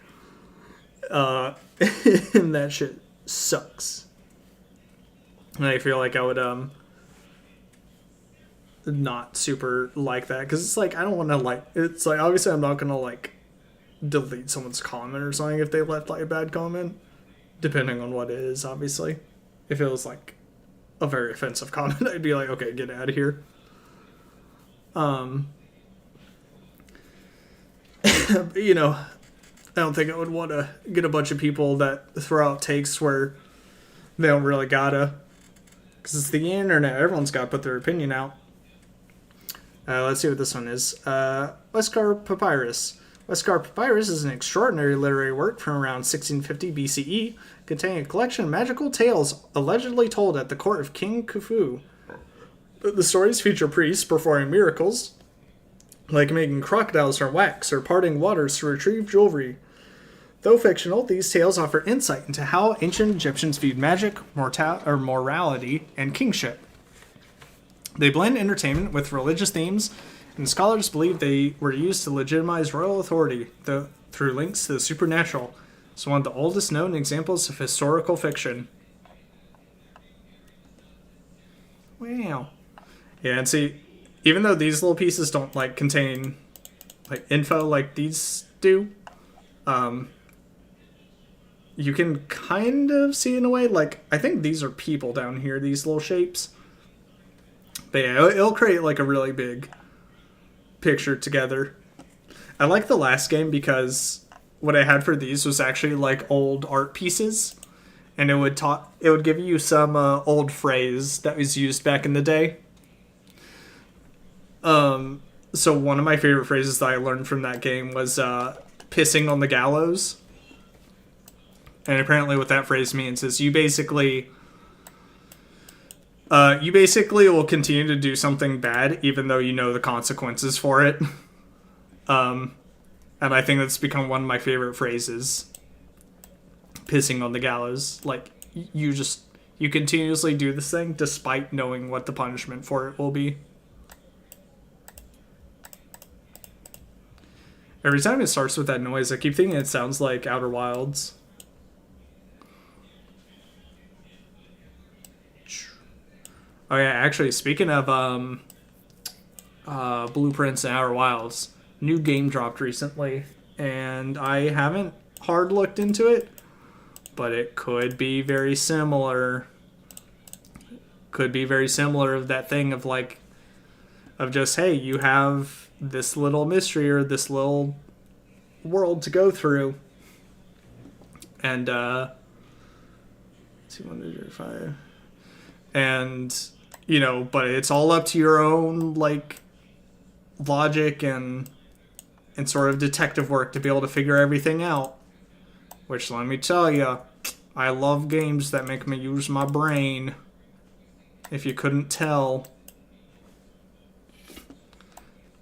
And that shit sucks. And I feel like I would not super like that, because it's like I don't want to like, it's like obviously I'm not gonna like delete someone's comment or something if they left like a bad comment, depending on what it is. Obviously, if it was like a very offensive comment, I'd be like, okay, get out of here. You know, I don't think I would want to get a bunch of people that throw out takes where they don't really gotta, because it's the internet. Everyone's got to put their opinion out. Let's see what this one is. Westcar Papyrus. Westcar Papyrus is an extraordinary literary work from around 1650 BCE, containing a collection of magical tales allegedly told at the court of King Khufu. The stories feature priests performing miracles, like making crocodiles from wax or parting waters to retrieve jewelry. Though fictional, these tales offer insight into how ancient Egyptians viewed magic, morality, and kingship. They blend entertainment with religious themes, and scholars believe they were used to legitimize royal authority through links to the supernatural. It's one of the oldest known examples of historical fiction. Wow. Yeah, and see, even though these little pieces don't like contain like info like these do, you can kind of see in a way, like, I think these are people down here, these little shapes. But yeah, it'll create like a really big picture together. I like the last game because what I had for these was actually like old art pieces, and it would give you some old phrase that was used back in the day. So one of my favorite phrases that I learned from that game was pissing on the gallows. And apparently what that phrase means is you basically will continue to do something bad even though you know the consequences for it. And I think that's become one of my favorite phrases. Pissing on the gallows. Like, you continuously do this thing despite knowing what the punishment for it will be. Every time it starts with that noise, I keep thinking it sounds like Outer Wilds. Oh yeah, actually, speaking of Blueprints and Outer Wilds, new game dropped recently, and I haven't hard looked into it, but it could be very similar. Could be very similar of that thing of like, of just, hey, you have this little mystery or this little world to go through, and 205, and you know, but it's all up to your own like logic and sort of detective work to be able to figure everything out. Which, let me tell you, I love games that make me use my brain. If you couldn't tell,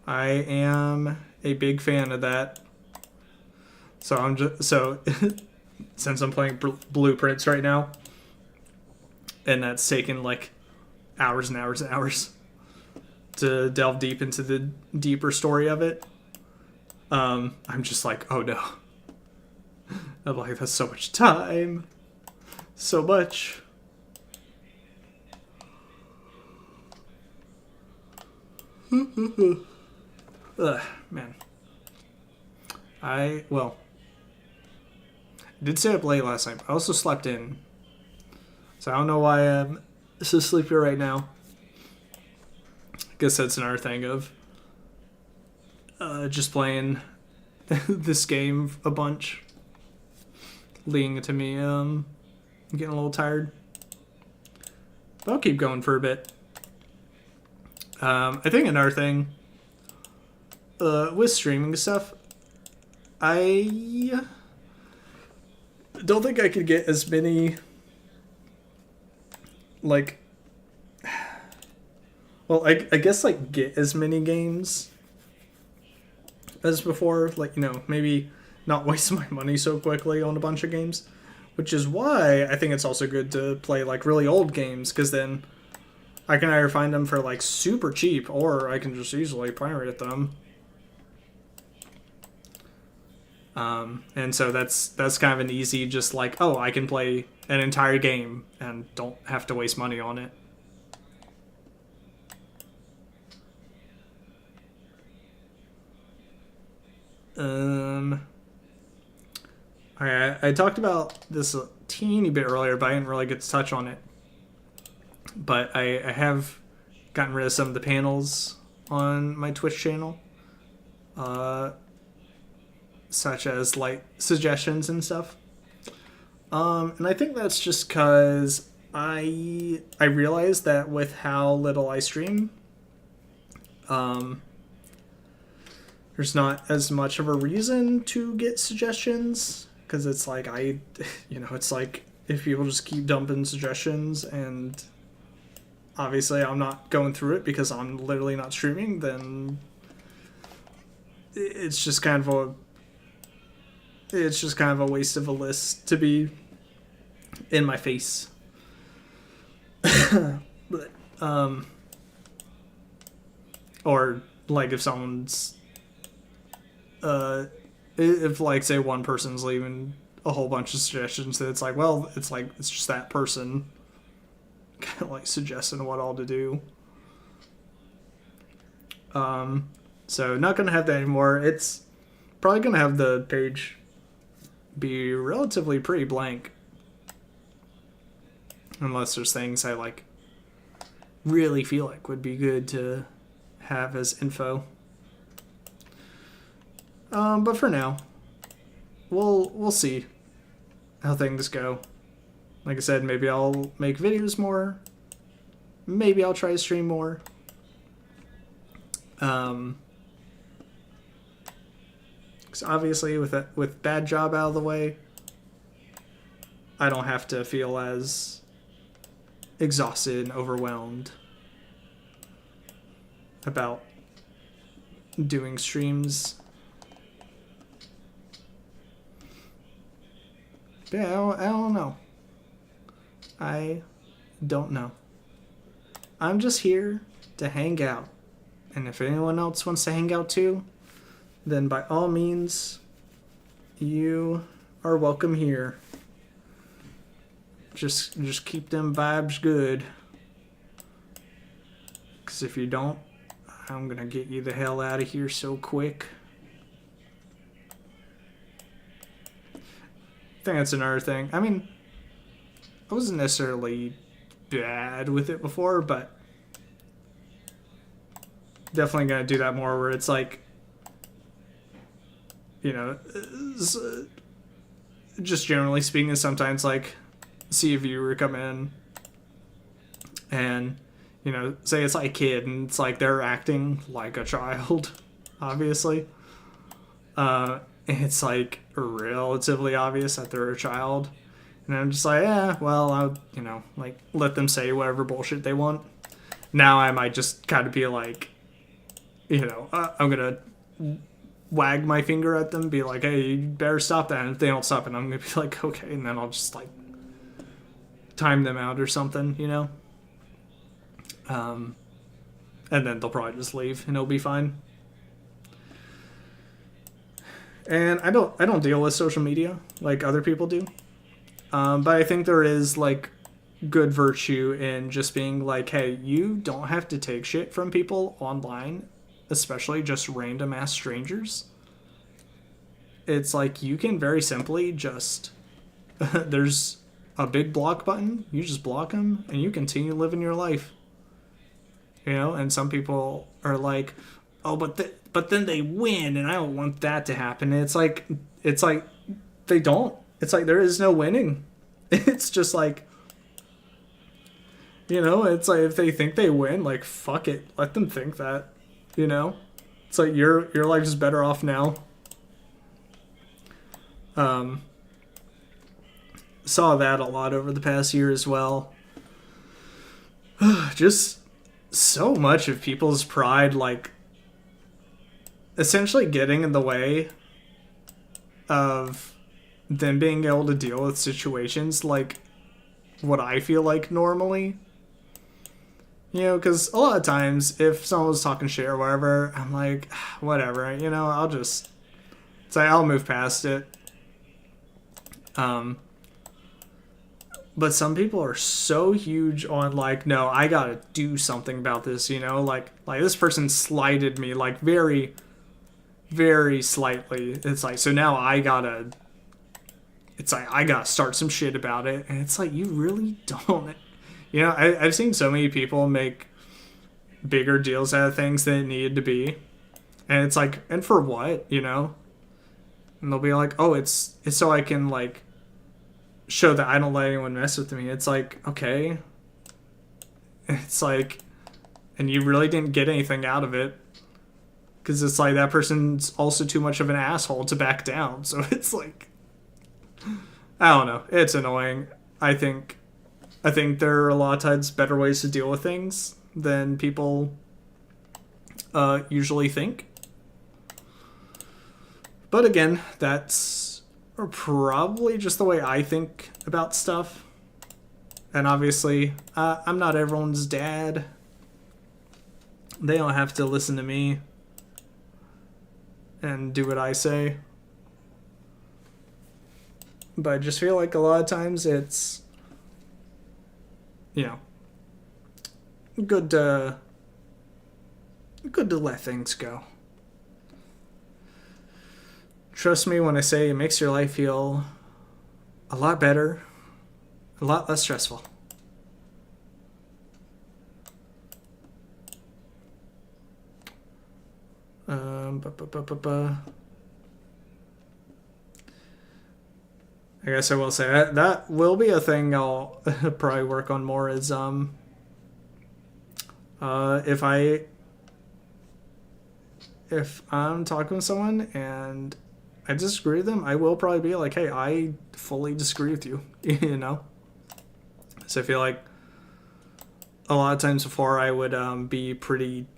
I am a big fan of that. So since I'm playing Blueprints right now, and that's taken like hours and hours and hours to delve deep into the deeper story of it. I'm just like, oh no. I'm like, that's so much time. So much. Ugh, man. I did stay up late last night. I also slept in. So I don't know why I'm so sleepy right now. I guess that's another thing of just playing this game a bunch, leading to me getting a little tired. But I'll keep going for a bit. I think another thing with streaming stuff, I don't think I could get as many like, well, I guess like get as many games as before. Like, you know, maybe not waste my money so quickly on a bunch of games, which is why I think it's also good to play like really old games, because then I can either find them for like super cheap, or I can just easily pirate them. And so that's kind of an easy, just like, oh, I can play an entire game and don't have to waste money on it. Alright, I talked about this a teeny bit earlier, but I didn't really get to touch on it. But I have gotten rid of some of the panels on my Twitch channel. Such as like suggestions and stuff. And I think that's just because I realized that with how little I stream, there's not as much of a reason to get suggestions, because it's like it's like if people just keep dumping suggestions and obviously I'm not going through it because I'm literally not streaming, then it's just kind of a waste of a list to be in my face. But, or like if someone's if like say one person's leaving a whole bunch of suggestions, that it's like, well, it's just that person kind of like suggesting what all to do. So not gonna have that anymore. It's probably gonna have the page be relatively pretty blank, unless there's things I like really feel like would be good to have as info. But for now, we'll see how things go. Like I said, maybe I'll make videos more. Maybe I'll try to stream more. Because obviously with Bad Job out of the way, I don't have to feel as exhausted and overwhelmed about doing streams. Yeah, I don't know. I don't know. I'm just here to hang out. And if anyone else wants to hang out too, then by all means, you are welcome here. Just keep them vibes good. Because if you don't, I'm going to get you the hell out of here so quick. I think that's another thing. I mean, I wasn't necessarily bad with it before, but definitely going to do that more, where it's like, you know, just generally speaking, sometimes like see a viewer come in and, you know, say it's like a kid and it's like they're acting like a child, obviously. It's like relatively obvious that they're a child. And I'm just like, yeah, well, I'll, you know, like let them say whatever bullshit they want. Now I might just kind of be like, you know, I'm going to wag my finger at them, be like, hey, you better stop that. And if they don't stop it, I'm going to be like, okay. And then I'll just like time them out or something, you know? And then they'll probably just leave and it'll be fine. And I don't deal with social media like other people do. But I think there is like good virtue in just being like, hey, you don't have to take shit from people online, especially just random ass strangers. It's like you can very simply just there's a big block button. You just block them and you continue living your life. You know, and some people are like, oh, but then they win, and I don't want that to happen. And it's like they don't. It's like there is no winning. It's just like, you know, it's like if they think they win, like fuck it, let them think that. You know, it's like your life is better off now. Saw that a lot over the past year as well. Just so much of people's pride, like essentially getting in the way of them being able to deal with situations like what I feel like normally. You know, because a lot of times if someone was talking shit or whatever, I'm like, whatever, you know, I'll move past it. But some people are so huge on like, no, I gotta do something about this, you know, like this person slighted me like very, very slightly. It's like, so now I gotta start some shit about it. And it's like, you really don't. You know, I've seen so many people make bigger deals out of things than it needed to be. And it's like, and for what, you know? And they'll be like, oh, it's so I can, like, show that I don't let anyone mess with me. It's like, okay. It's like, and you really didn't get anything out of it. Because it's like, that person's also too much of an asshole to back down. So it's like, I don't know. It's annoying. I think there are a lot of times better ways to deal with things than people usually think. But again, that's probably just the way I think about stuff. And obviously, I'm not everyone's dad. They don't have to listen to me and do what I say. But I just feel like a lot of times it's, you know, good to let things go. Trust me when I say it makes your life feel a lot better, a lot less stressful. I guess I will say that will be a thing I'll probably work on more is if I'm talking with someone and I disagree with them, I will probably be like, hey, I fully disagree with you, you know? So I feel like a lot of times before I would be pretty,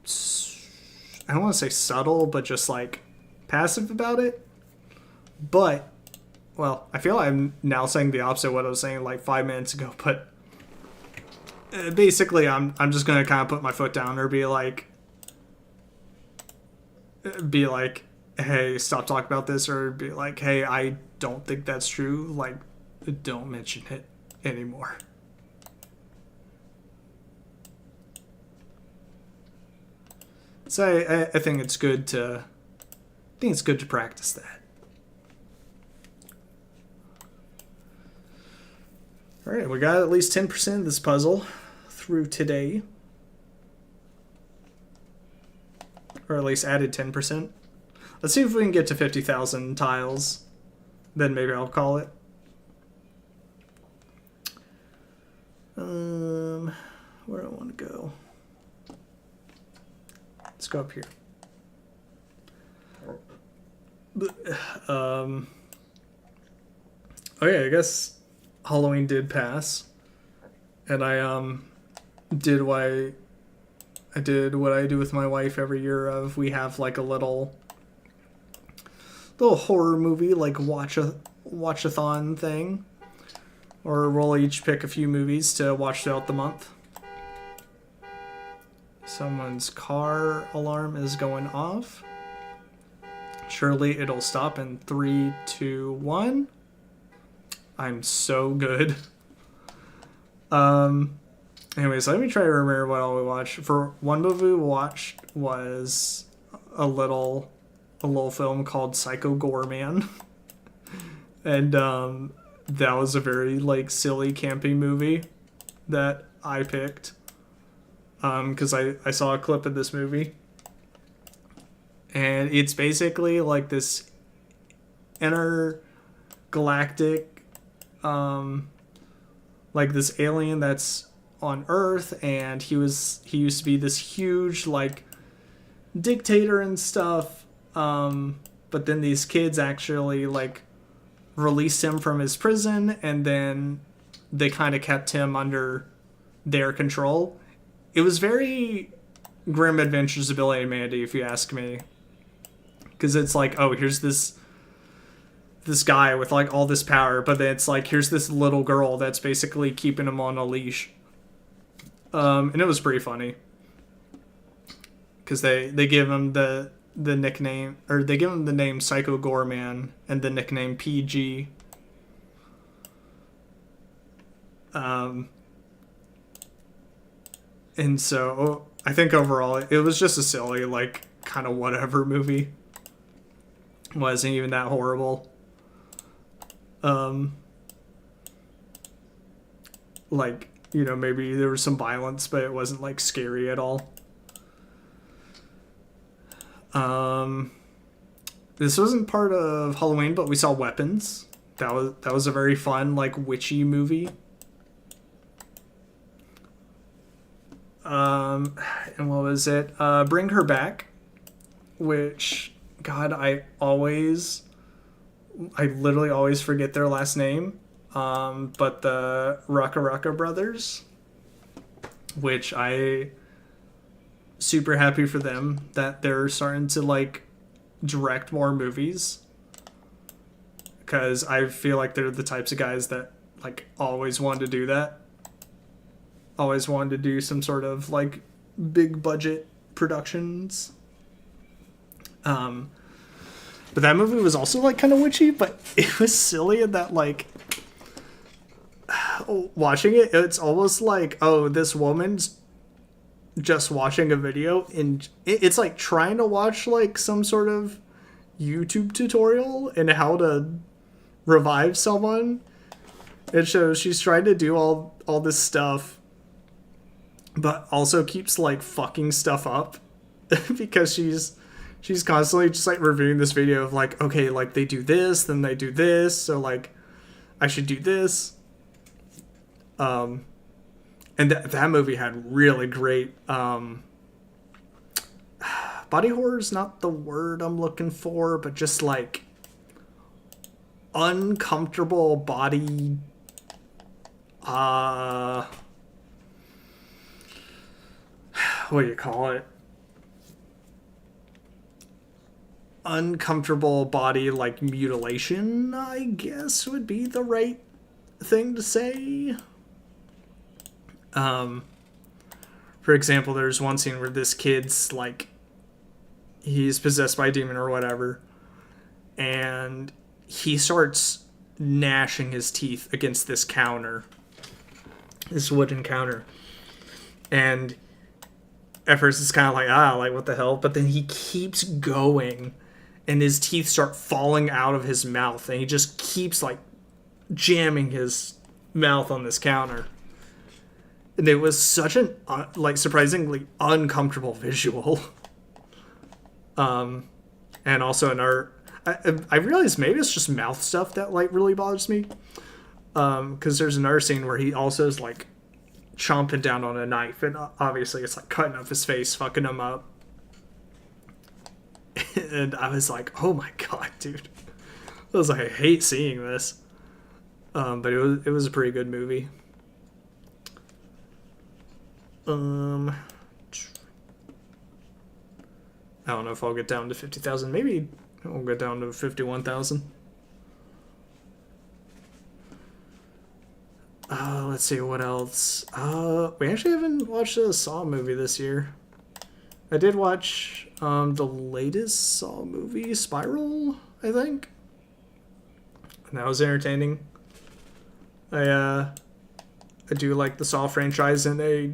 I don't want to say subtle, but just like passive about it. But, well, I feel like I'm now saying the opposite of what I was saying like 5 minutes ago, but basically I'm just going to kind of put my foot down or be like, hey, stop talking about this, or be like, hey, I don't think that's true, like, don't mention it anymore. So I think it's good to practice that. All right, we got at least 10% of this puzzle through today, or at least added 10%. Let's see if we can get to 50,000 tiles. Then maybe I'll call it. Where do I want to go? Let's go up here. Okay, I guess Halloween did pass, and I did what I do with my wife every year. Of we have like a little horror movie, like watch-a-thon thing, or we'll each pick a few movies to watch throughout the month. Someone's car alarm is going off. Surely it'll stop in 3, 2, 1. I'm so good. Anyways, let me try to remember what all we watched. For one movie we watched was a little film called Psycho Goreman. And that was a very like silly campy movie that I picked. Because I saw a clip of this movie. And it's basically like this intergalactic, like this alien that's on Earth, and he used to be this huge like dictator and stuff. But then these kids actually like released him from his prison, and then they kind of kept him under their control. It was very Grim Adventures of Billy and Mandy, if you ask me. Because it's like, oh, here's this guy with like all this power, but then it's like, here's this little girl that's basically keeping him on a leash. And it was pretty funny. Because they give him the nickname, or they give him the name Psycho Goreman and the nickname PG. And so I think overall it was just a silly, like, kind of whatever movie. Wasn't even that horrible. Like, you know, maybe there was some violence, but it wasn't like scary at all. This wasn't part of Halloween, but we saw Weapons. That was a very fun, like, witchy movie. And what was it? Bring Her Back, which, God, I literally always forget their last name. But the Raka brothers, which I super happy for them that they're starting to like direct more movies, because I feel like they're the types of guys that like always wanted to do that, always wanted to do some sort of like big budget productions. But that movie was also like kind of witchy, but it was silly in that like watching it, it's almost like, oh, this woman's just watching a video, and it's like trying to watch like some sort of YouTube tutorial in how to revive someone. It shows she's trying to do all this stuff, but also keeps like fucking stuff up because she's constantly just like reviewing this video of like, okay, like they do this, then they do this, so like I should do this. And that movie had really great body horror is not the word I'm looking for, but just like uncomfortable body what do you call it? Uncomfortable body like mutilation, I guess would be the right thing to say. For example, there's one scene where this kid's like, he's possessed by a demon or whatever, and he starts gnashing his teeth against this counter, this wooden counter. And at first it's kind of like, like what the hell? But then he keeps going, and his teeth start falling out of his mouth, and he just keeps like jamming his mouth on this counter. And it was such an like surprisingly uncomfortable visual. And also I realized maybe it's just mouth stuff that like really bothers me. Because there's another scene where he also is like chomping down on a knife, and obviously it's like cutting up his face, fucking him up. And I was like, oh my god, dude. I was like, I hate seeing this. But it was a pretty good movie. I don't know if I'll get down to 50,000. Maybe I'll get down to 51,000. Let's see what else. We actually haven't watched a Saw movie this year. I did watch The latest Saw movie, Spiral, I think. And that was entertaining. I do like the Saw franchise, and I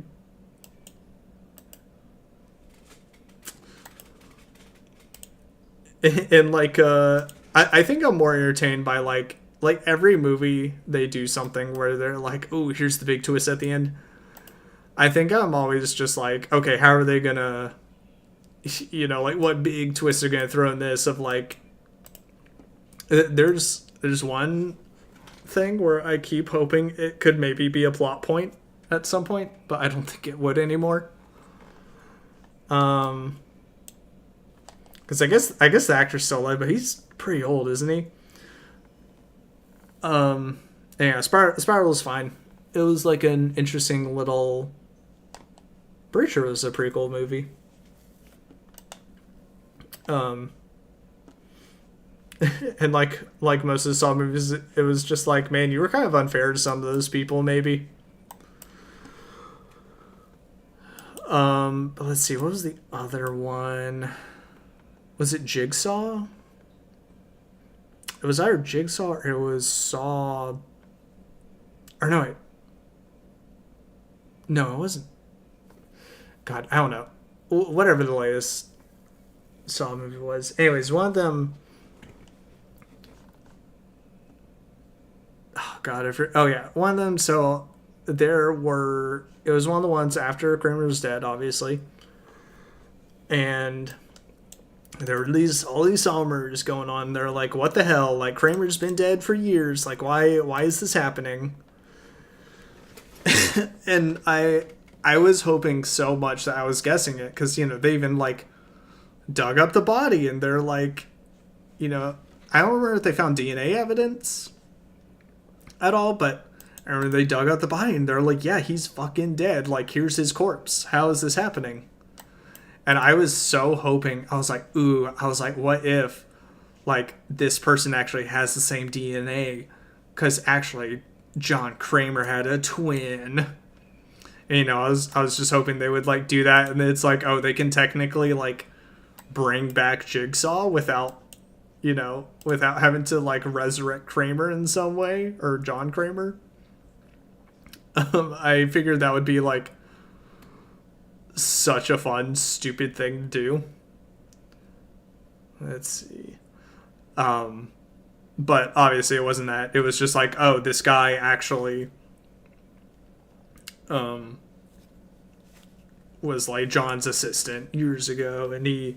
think I'm more entertained by like every movie they do something where they're like, oh, here's the big twist at the end. I think I'm always just like, okay, how are they gonna, like what big twist are gonna throw in this? Of like, there's one thing where I keep hoping it could maybe be a plot point at some point, but I don't think it would anymore. Because I guess the actor's still alive, but he's pretty old, isn't he? Yeah, Spiral is fine. It was like an interesting little. Pretty sure it was a prequel movie. And like most of the Saw movies, it was just like, man, you were kind of unfair to some of those people, maybe. But let's see, what was the other one? Was it Jigsaw? It was either Jigsaw or it was Saw. Or no, wait. No, it wasn't. God, I don't know. Whatever the latest Saw movie was. Anyways, one of them. Oh God, oh yeah, one of them. So there were. It was one of the ones after Kramer was dead, obviously, and there were all these Saw murders going on. They're like, what the hell? Like, Kramer's been dead for years. Like, why is this happening? And I was hoping so much that I was guessing it, because they even like dug up the body, and they're like, I don't remember if they found DNA evidence at all, but I remember they dug up the body and they're like, yeah, he's fucking dead. Like, here's his corpse. How is this happening? And I was so hoping, I was like, what if like this person actually has the same DNA? Because actually John Kramer had a twin. And, I was just hoping they would like do that, and then it's like, oh, they can technically like bring back Jigsaw without having to like resurrect Kramer in some way, or John Kramer. I figured that would be like such a fun, stupid thing to do. Let's see. But obviously it wasn't that. It was just like, oh, this guy actually was like John's assistant years ago, and he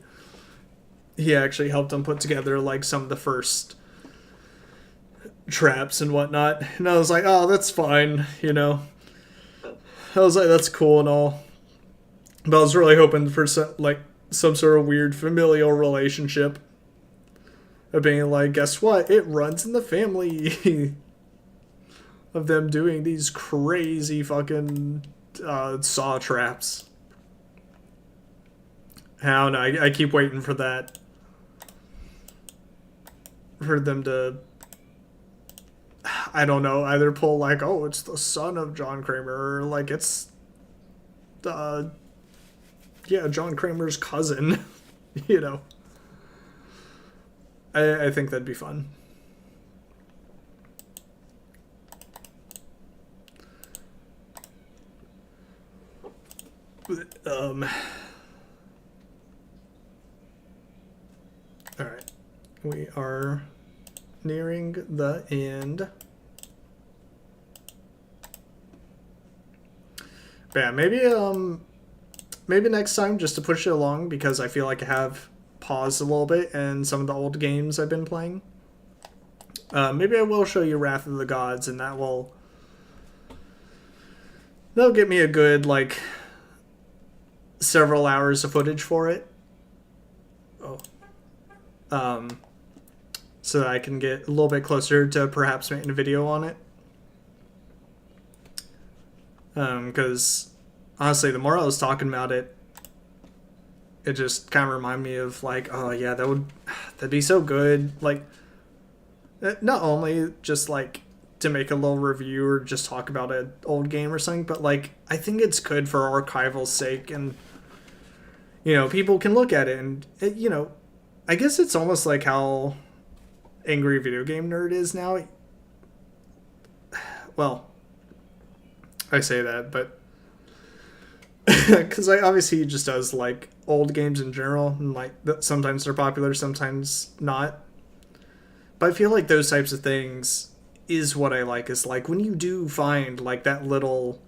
actually helped him put together like some of the first traps and whatnot. And I was like, oh, that's fine, I was like, that's cool and all, but I was really hoping for some sort of weird familial relationship of being like, guess what, it runs in the family. Of them doing these crazy fucking Saw traps. I don't know, I keep waiting for that. For them to, I don't know, either pull like, oh, it's the son of John Kramer, or like it's John Kramer's cousin. I think that'd be fun. Alright. We are nearing the end. But yeah, maybe next time, just to push it along, because I feel like I have paused a little bit in some of the old games I've been playing. Maybe I will show you Wrath of the Gods, and that'll get me a good like several hours of footage for it. So that I can get a little bit closer to perhaps making a video on it. Because honestly, the more I was talking about it, it just kind of reminded me of like, oh yeah, that'd be so good. Like, not only just like to make a little review or just talk about an old game or something, but like I think it's good for archival's sake, and People can look at it and, I guess it's almost like how Angry Video Game Nerd is now. Well, I say that, but because obviously he just does like old games in general, and like sometimes they're popular, sometimes not. But I feel like those types of things is what I like. Is like when you do find like that little,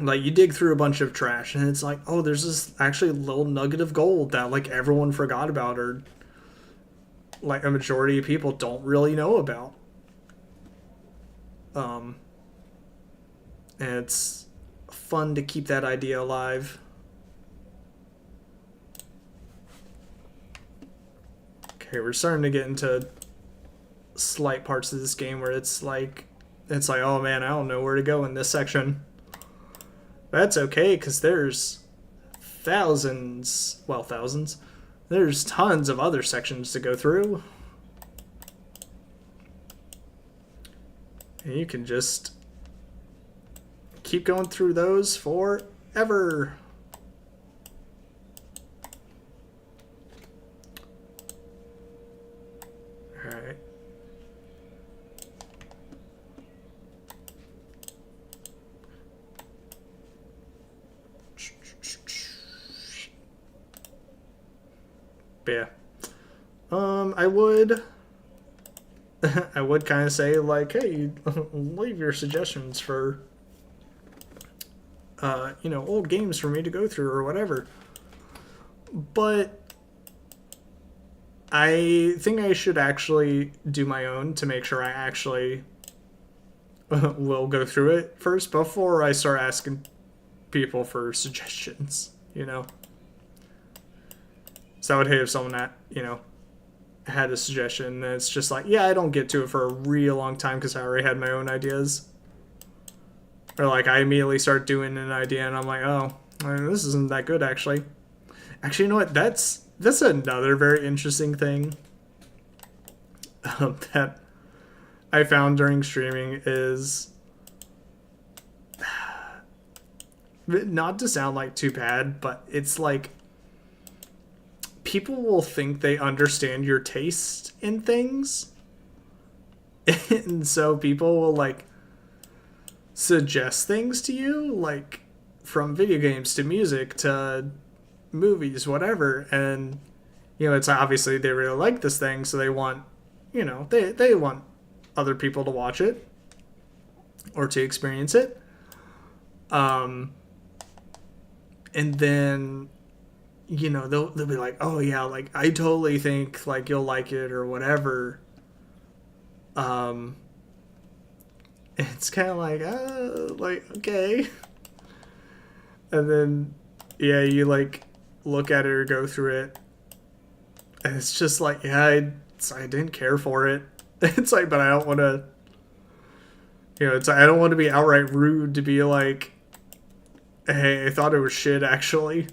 like you dig through a bunch of trash and it's like, oh, there's this actually little nugget of gold that like everyone forgot about, or like a majority of people don't really know about. And it's fun to keep that idea alive. Okay, we're starting to get into slight parts of this game where it's like, oh man, I don't know where to go in this section. That's okay, because there's thousands, there's tons of other sections to go through. And you can just keep going through those forever. Alright. But yeah. I would I would kind of say like, hey, leave your suggestions for old games for me to go through or whatever. But I think I should actually do my own to make sure I actually will go through it first before I start asking people for suggestions, So I would hate if someone that, had a suggestion and it's just like, yeah, I don't get to it for a real long time because I already had my own ideas. Or like I immediately start doing an idea and I'm like, oh, this isn't that good actually. Actually, you know what? That's another very interesting thing that I found during streaming is, not to sound like too bad, but it's like people will think they understand your taste in things. And so people will like suggest things to you, like from video games to music to movies, whatever. And, it's obviously they really like this thing, so they want, they want other people to watch it or to experience it. And then, they'll be like, oh yeah, like I totally think like you'll like it or whatever. It's kind of like okay. And then, yeah, you like look at it or go through it, and it's just like, yeah, I didn't care for it. It's like, but I don't want to, it's I don't want to be outright rude to be like, hey, I thought it was shit actually.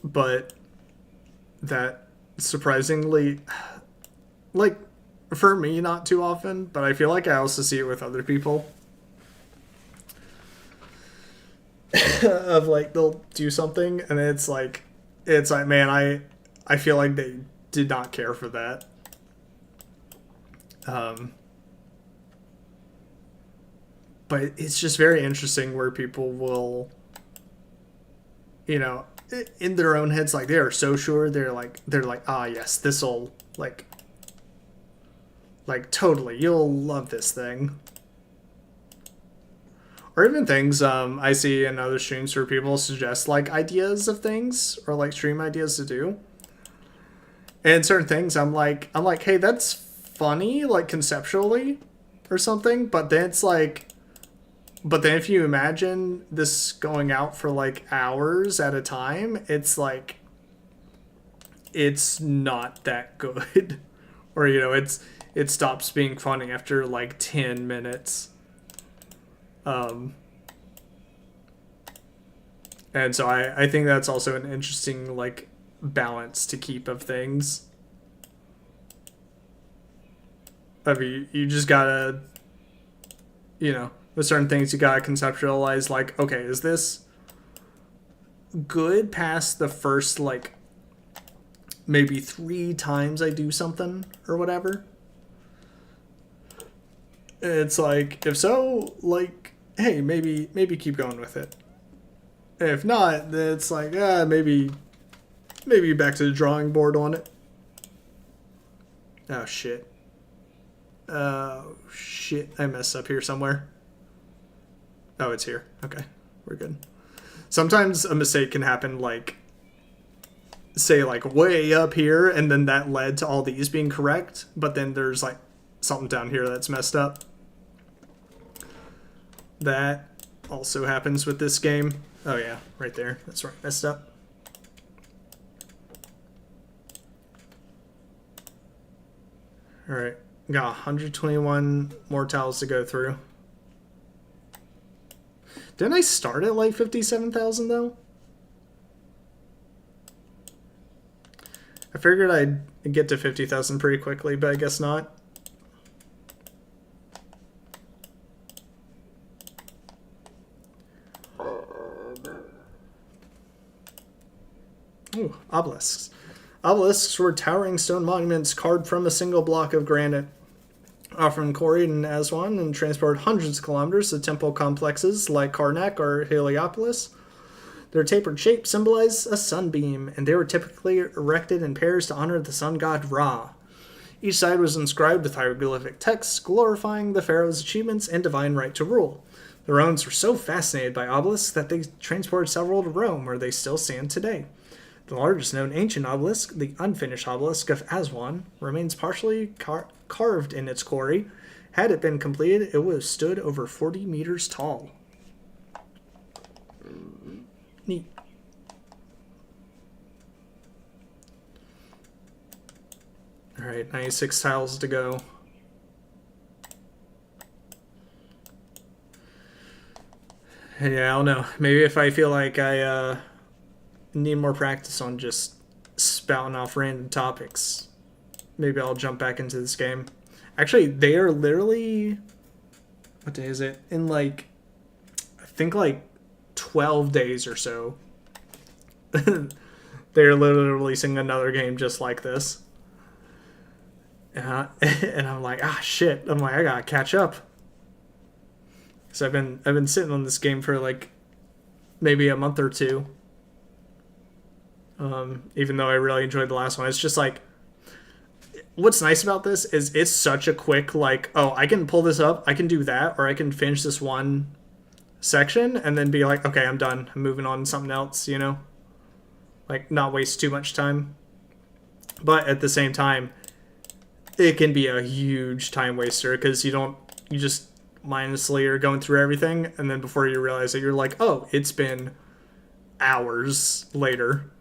But that surprisingly, like, for me, not too often, but I feel like I also see it with other people. Of like, they'll do something and it's like, man, I feel like they did not care for that. But it's just very interesting where people will, in their own heads, like they are so sure, they're like, ah, yes, this'll like totally, you'll love this thing. Or even things I see in other streams where people suggest like ideas of things or like stream ideas to do. And certain things I'm like, hey, that's funny, like conceptually or something, but then it's like, but then if you imagine this going out for like hours at a time, it's like, it's not that good. Or, it stops being funny after like 10 minutes. And so I think that's also an interesting like balance to keep of things. I mean, you just gotta you know, with certain things you gotta conceptualize, like, okay, is this good past the first, like, maybe 3 times I do something or whatever? It's like, if so, like, hey, maybe keep going with it. If not, then it's like, maybe back to the drawing board on it. Oh shit. Oh shit, I messed up here somewhere. Oh, it's here. Okay, we're good. Sometimes a mistake can happen, like, say, like, way up here, and then that led to all these being correct, but then there's, like, something down here that's messed up. That also happens with this game. Oh yeah, right there. That's right, messed up. Alright, got 121 more tiles to go through. Didn't I start at like 57,000 though? I figured I'd get to 50,000 pretty quickly, but I guess not. Ooh, obelisks. Obelisks were towering stone monuments carved from a single block of granite, often quarried in Aswan and transported hundreds of kilometers to temple complexes like Karnak or Heliopolis. Their tapered shape symbolized a sunbeam, and they were typically erected in pairs to honor the sun god Ra. Each side was inscribed with hieroglyphic texts glorifying the pharaoh's achievements and divine right to rule. The Romans were so fascinated by obelisks that they transported several to Rome, where they still stand today. The largest known ancient obelisk, the unfinished obelisk of Aswan, remains partially carved in its quarry. Had it been completed, it would have stood over 40 meters tall. Neat. Alright, 96 tiles to go. Yeah, I don't know. Maybe if I feel like I need more practice on just spouting off random topics, maybe I'll jump back into this game. Actually, they are literally... What day is it? In like... I think like 12 days or so. They're literally releasing another game just like this. And I'm like, shit. I'm like, I gotta catch up. Because I've been sitting on this game for like maybe a month or two. Even though I really enjoyed the last one. It's just like, what's nice about this is it's such a quick, like, oh, I can pull this up, I can do that, or I can finish this one section and then be like, okay, I'm done. I'm moving on to something else, you know? Like, not waste too much time. But at the same time, it can be a huge time waster because you just mindlessly are going through everything, and then before you realize it, you're like, oh, it's been hours later.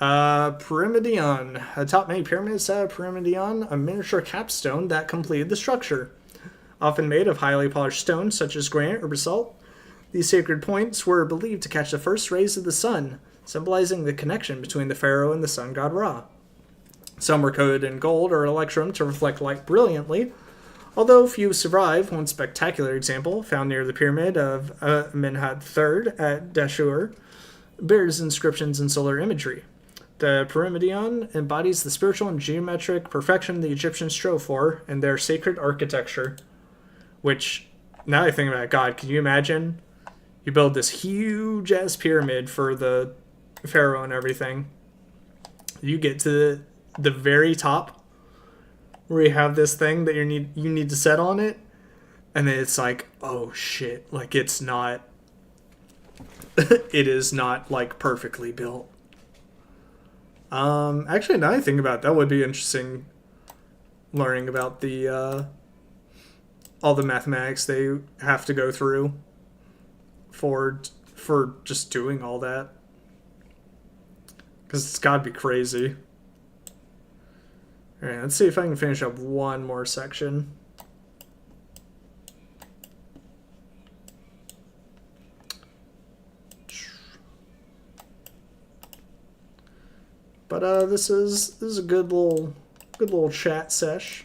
Pyramidion. Atop many pyramids sat a Pyramidion, a miniature capstone that completed the structure. Often made of highly polished stone, such as granite or basalt, these sacred points were believed to catch the first rays of the sun, symbolizing the connection between the pharaoh and the sun god Ra. Some were coated in gold or electrum to reflect light brilliantly, although few survive. One spectacular example, found near the pyramid of Amenhotep III at Dashur, bears inscriptions and solar imagery. The Pyramidion embodies the spiritual and geometric perfection the Egyptians strove for in their sacred architecture. Which, now I think about it, God, can you imagine? You build this huge-ass pyramid for the pharaoh and everything. You get to the very top, where you have this thing that you need to set on it, and then it's like, oh shit, like it's not... it is not, like, perfectly built. Actually, now I think about it, that would be interesting, learning about the, all the mathematics they have to go through for just doing all that. Because it's gotta be crazy. Alright, let's see if I can finish up one more section. But this is a good little chat sesh.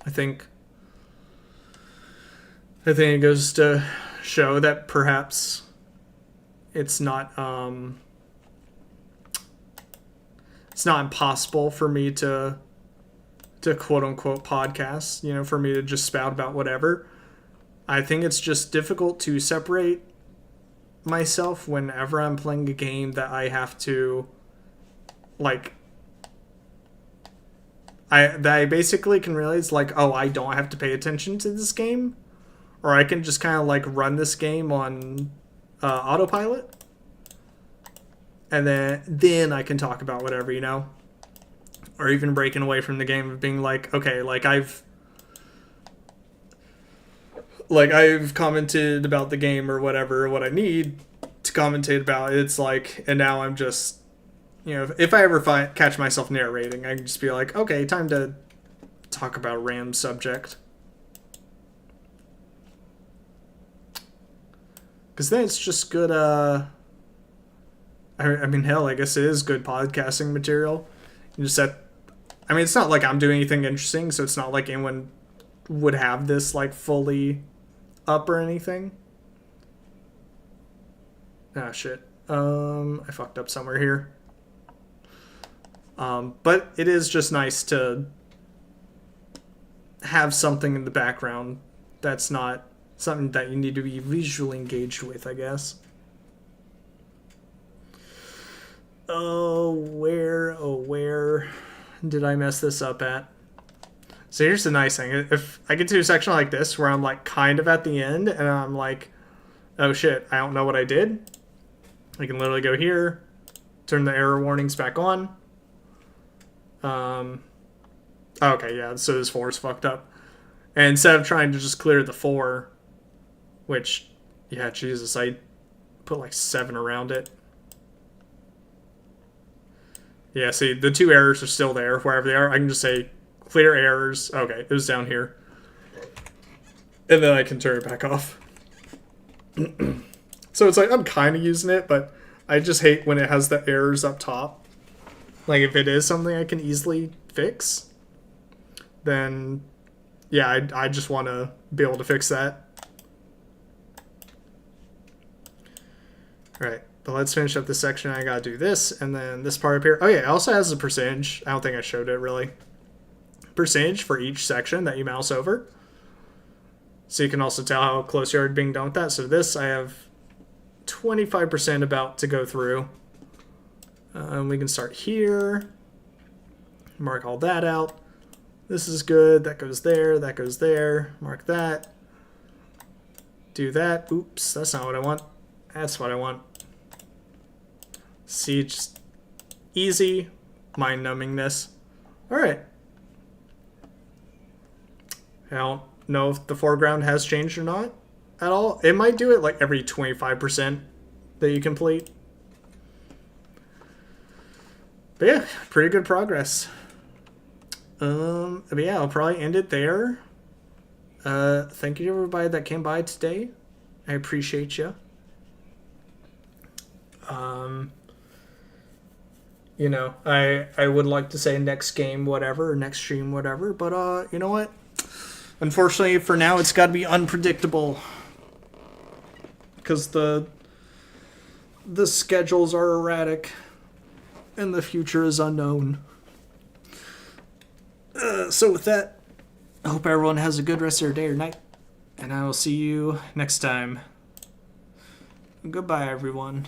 I think it goes to show that perhaps it's not impossible for me to quote unquote podcast, you know, for me to just spout about whatever. I think it's just difficult to separate myself whenever I'm playing a game that I have to, like, that I basically can realize, like, oh, I don't have to pay attention to this game, or I can just kind of like run this game on autopilot, and then I can talk about whatever, you know, or even breaking away from the game of being like, okay, like I've commented about the game or whatever, what I need to commentate about. It's like, and now I'm just, you know, if I ever catch myself narrating, I can just be like, okay, time to talk about a random subject. Because then it's just good, I mean, hell, I guess it is good podcasting material. You just set, I mean, it's not like I'm doing anything interesting, so it's not like anyone would have this, like, fully up or anything. Ah, shit. I fucked up somewhere here. But it is just nice to have something in the background that's not something that you need to be visually engaged with, I guess. Oh, where did I mess this up at? So here's the nice thing. If I get to a section like this where I'm like kind of at the end and I'm like, oh shit, I don't know what I did, I can literally go here, turn the error warnings back on. Okay, yeah, so this 4 is fucked up. And instead of trying to just clear the 4, which, yeah, Jesus, I put like 7 around it. Yeah, see, the 2 errors are still there, wherever they are. I can just say, clear errors. Okay, it was down here. And then I can turn it back off. So it's like, I'm kind of using it, but I just hate when it has the errors up top. Like, if it is something I can easily fix, then, yeah, I just want to be able to fix that. Alright, but let's finish up this section. I gotta do this, and then this part up here. Oh yeah, it also has a percentage. I don't think I showed it, really. Percentage for each section that you mouse over. So you can also tell how close you are to being done with that. So this, I have 25% about to go through. We can start here. Mark all that out. This is good. That goes there. That goes there. Mark that. Do that. Oops, that's not what I want. That's what I want. See, just easy mind-numbingness. All right. I don't know if the foreground has changed or not at all. It might do it like every 25% that you complete. But yeah, pretty good progress. But yeah, I'll probably end it there. Thank you to everybody that came by today. I appreciate you. You know, I would like to say next game, whatever, or next stream, whatever, but, you know what? Unfortunately, for now, it's got to be unpredictable. Because the schedules are erratic. And the future is unknown. So with that, I hope everyone has a good rest of their day or night. And I will see you next time. Goodbye, everyone.